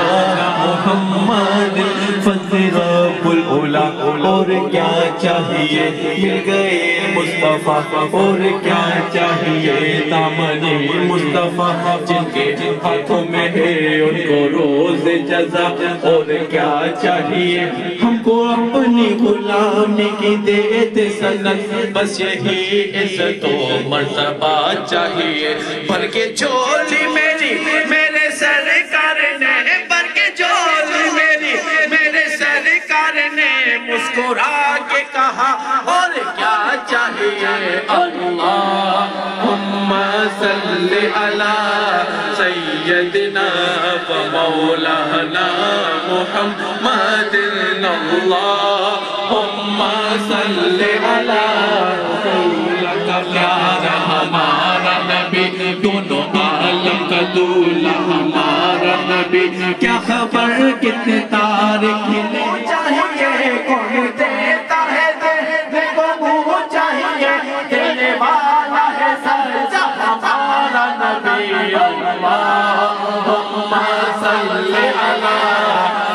S5: محمد، فضل رب العلا اور کیا چاہیے، مل گئے مصطفیٰ اور کیا چاہیے، دامن مصطفیٰ جن کے ہاتھوں میں ہے ان کو روز جزا، اور کیا چاہیے ہم کو اپنی غلامی کی دیتے سنت، بس یہی عزت و مرتبہ چاہیے، بھر کے جھولی میری میرے سرکار نے، بھر کے جھولی میری میرے سرکار نے مسکرا کے کہا اور کیا چاہیے، اللہم صلی علی سیدنا و مولانا محمد، اللہم صلی علی سیدنا پیارا ہمارا نبی، دونوں عالم کا دولہ ہمارا نبی، کیا خبر کتنے تارک ملے چاہیے، کون دیتا ہے دینے کو منہ چاہیے، دینے والا ہے سچا ہمارا نبی، اللہم صلی علی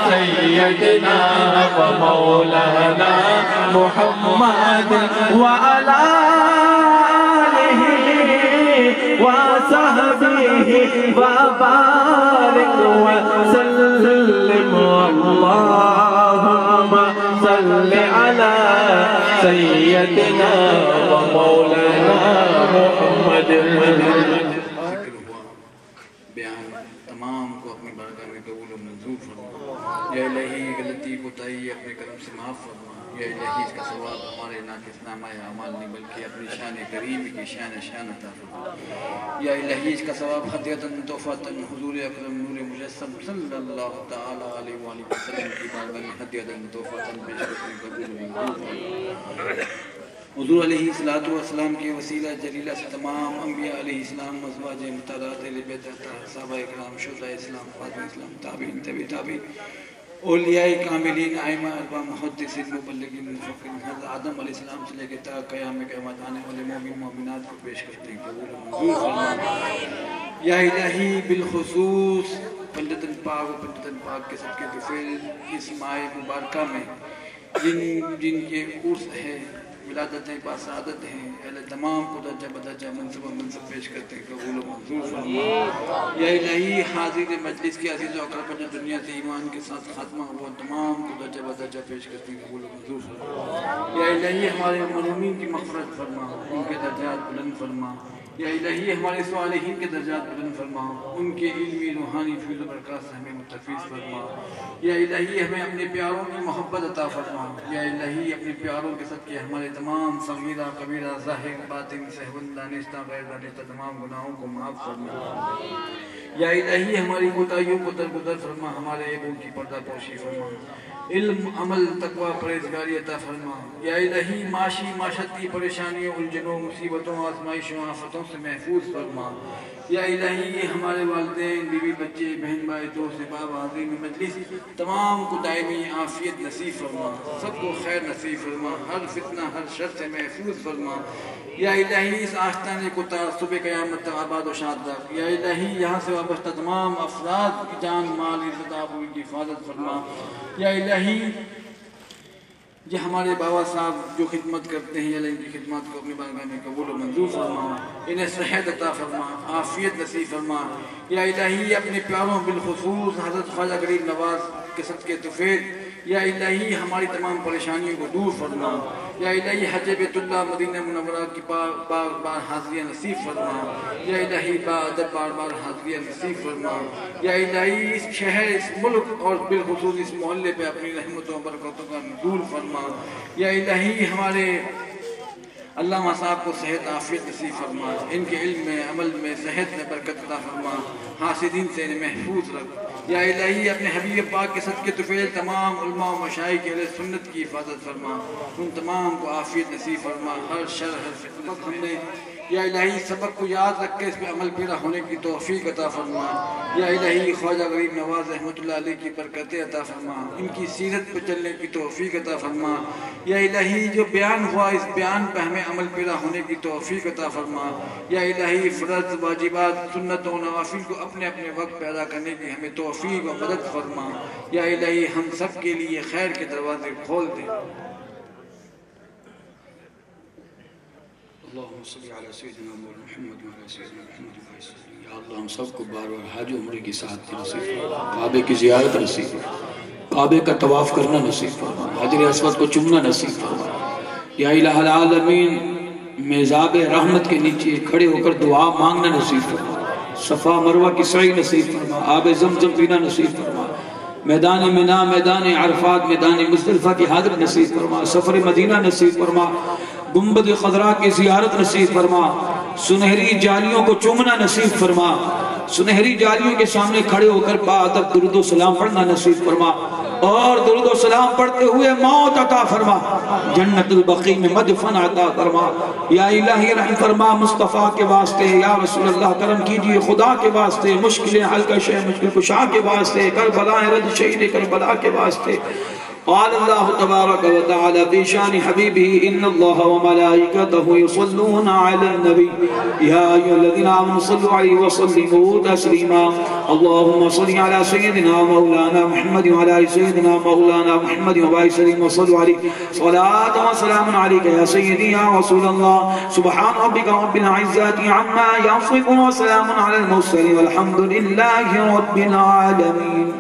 S5: سیدنا و مولانا محمد وعلی آلہ وصحبہ وبارک وسلم، اللہم صلی علی سیدنا و مولانا محمد۔
S3: بیان تمام کو اپنی بارگاہ میں قبول و منظور فرمائے۔ یا الہی غلطی کوتاہی اپنے کرم سے معاف فرما، یا الہی اس کا ثواب ہمارے ناقص نامہ اعمال نہیں بلکہ اپنی شان کریم کی شان عطا فرما، یا الہی اس کا ثواب ہدیۃً تحفۃً حضور اکرم نور مجسم صلی اللہ تعالی علیہ وآلہ وسلم کی بارگاہ میں ہدیۃً تحفۃً پیش کرنے قبول منظور فرما۔ حضور علیہ الصلوۃ والسلام کے وسیلہ جلیلہ سے تمام انبیاء علیہ السلام، ازواج مطہرات، اہل بیت اطہار، صحابہ کرام، شہداء اسلام، فاطمہ اسلام، تابعین، تبع تابعین، اولیاء کاملین، ائمہ اربعہ، محدثین، مبلغین، مفکرین، حضرت آدم علیہ السلام سے لے کے تا قیام قیامت آنے والے مومن مومنات کو پیش کرتے ہیں قبول منظور فرما۔ یا الہی بالخصوص پنڈتن پاک و پنڈتن پاک کے صدقے طفیل اس ماہ مبارکہ میں جن کے عرس ہے، ولادتیں باسعادت ہیں، اہل تمام کو درجہ بدرجہ منصب پیش کرتے ہیں قبول و منظور فرما۔ یا الہی حاضر مجلس کے عزیز و اقرب جو دنیا سے ایمان کے ساتھ خاتمہ ہوا تمام کو درجہ بدرجہ پیش کرتے ہیں قبول و منظور فرما۔ یا الہی ہمارے مرحومین کی مغفرت فرما، ان کے درجات بلند فرما۔ یا الہی ہمارے صالحین کے درجات بلند فرما، ان کے علمی روحانی فیض و برکات سے ہمیں متفیض فرما۔ یا الہی ہمیں اپنے پیاروں کی محبت عطا فرما۔ یا الہی اپنے پیاروں کے صدقے ہمارے تمام صغیرہ کبیرہ ظاہر باطن سہون دانستہ غیر دانستہ تمام گناہوں کو معاف فرما۔ یا الہی ہماری کوتاہیوں کو درگزر فرما، ہمارے عیبوں کی پردہ پوشی فرما، علم عمل تقوی پرہیزگاری عطا فرما۔ یا الہی معاشی معاشرتی پریشانیوں الجھنوں مصیبتوں آزمائشوں آفتوں سے محفوظ فرما۔ یا الہی ہمارے والدین بیوی بچے بہن بھائی دوست احباب حاضرین مجلس تمام کو دائمی عافیت نصیب فرما، سب کو خیر نصیب فرما، ہر فتنہ ہر شر سے محفوظ فرما۔ یا الہی اس آستانے کو تا صبح قیامت تک آباد و شاد رکھ۔ یا الہی یہاں سے وابستہ تمام افراد کی جان مال عزت آبرو کی حفاظت فرما۔ یا الہی یہ ہمارے بابا صاحب جو خدمت کرتے ہیں، اللہ ان کی خدمات کو اپنی بارگاہ میں قبول و منظور فرما، انہیں صحت عطا فرما، عافیت نصیب فرما۔ یا الہی اپنے پیاروں بالخصوص حضرت خواجہ غریب نواز کے صدقے طفیل یا الہی ہماری تمام پریشانیوں کو دور فرما۔ یا الہی حج بیت اللہ مدینہ منورہ کی بار بار حاضریاں نصیب فرما۔ یا الہی بار بار حاضریاں نصیب فرما۔ یا الہی اس شہر اس ملک اور بالخصوص اس محلے پہ اپنی رحمتوں برکتوں کا نزول فرما۔ یا الہی ہمارے علامہ صاحب کو صحت عافیت نصیب فرما، ان کے علم میں عمل میں صحت میں برکت عطا فرما، حاسدین سے انہیں محفوظ رکھ۔ یا الہی اپنے حبیب پاک کے صدقے طفیل تمام علماء و مشائخ اہل سنت کی حفاظت فرما، ان تمام کو عافیت نصیب فرما، ہر شر ہر فتنہ ہم نے یا الہی سبق کو یاد رکھ کے اس پہ عمل پیرا ہونے کی توفیق عطا فرما۔ یا الہی خواجہ غریب نواز رحمۃ اللہ علیہ کی برکتیں عطا فرما، ان کی سیرت پہ چلنے کی توفیق عطا فرما۔ یا الہی جو بیان ہوا اس بیان پہ ہمیں عمل پیرا ہونے کی توفیق عطا فرما۔ یا الہی فرض واجبات سنت و نوافل کو اپنے اپنے وقت پہ ادا کرنے کی ہمیں توفیق و مدد فرما۔ یا الہی ہم سب کے لیے خیر کے دروازے کھول دے۔ اللہم صلی علی سیدنا محمد وعلی سیدنا محمد وعلی سیدنا۔ یا اللہ ہم سب کو بار بار حج عمرے کی سعادت نصیب فرما، کعبے کی زیارت نصیب فرما، کعبے کا طواف کرنا نصیب فرما، حجر اسود کو چومنا نصیب فرما۔ یا الہ العالمین میزاب رحمت کے نیچے کھڑے ہو کر دعا مانگنا نصیب فرما، صفا مروہ کی سعی نصیب فرما، آب زمزم پینا نصیب فرما، میدان منا میدان عرفات میدان مزدلفہ کی حاضر نصیب فرما، سفر مدینہ نصیب فرما، گنبد خضرا کی زیارت نصیب فرما، سنہری جالیوں کو چومنا نصیب فرما، سنہری جالیوں کے سامنے کھڑے ہو کر باادب درود و سلام پڑھنا نصیب فرما، اور درود و سلام پڑھتے ہوئے موت عطا فرما، جنت البقیع میں مدفن عطا فرما۔ یا الہی رحم فرما مصطفیٰ کے واسطے، یا رسول اللہ کرم کیجئے خدا کے واسطے، مشکلیں حل کشے مشکل کشا کے واسطے، کربلا رد شہید کربلا کے واسطے۔ قال اللہ تبارک و تعالی فی شان حبیبہ ان اللہ وملائکتہ یصلون علی النبی یا ایھا الذین آمنوا صلوا علیہ وسلموا تسلیما۔ اللہم صل علی سیدنا مولانا محمد وعلی سیدنا مولانا محمد وبارک وسلم وصلوا علیہ صلاۃ و سلام علیک یا سیدی یا رسول اللہ۔ سبحان ربک رب العزۃ عما یصفون وسلام علی المرسلین والحمد للہ رب العالمین۔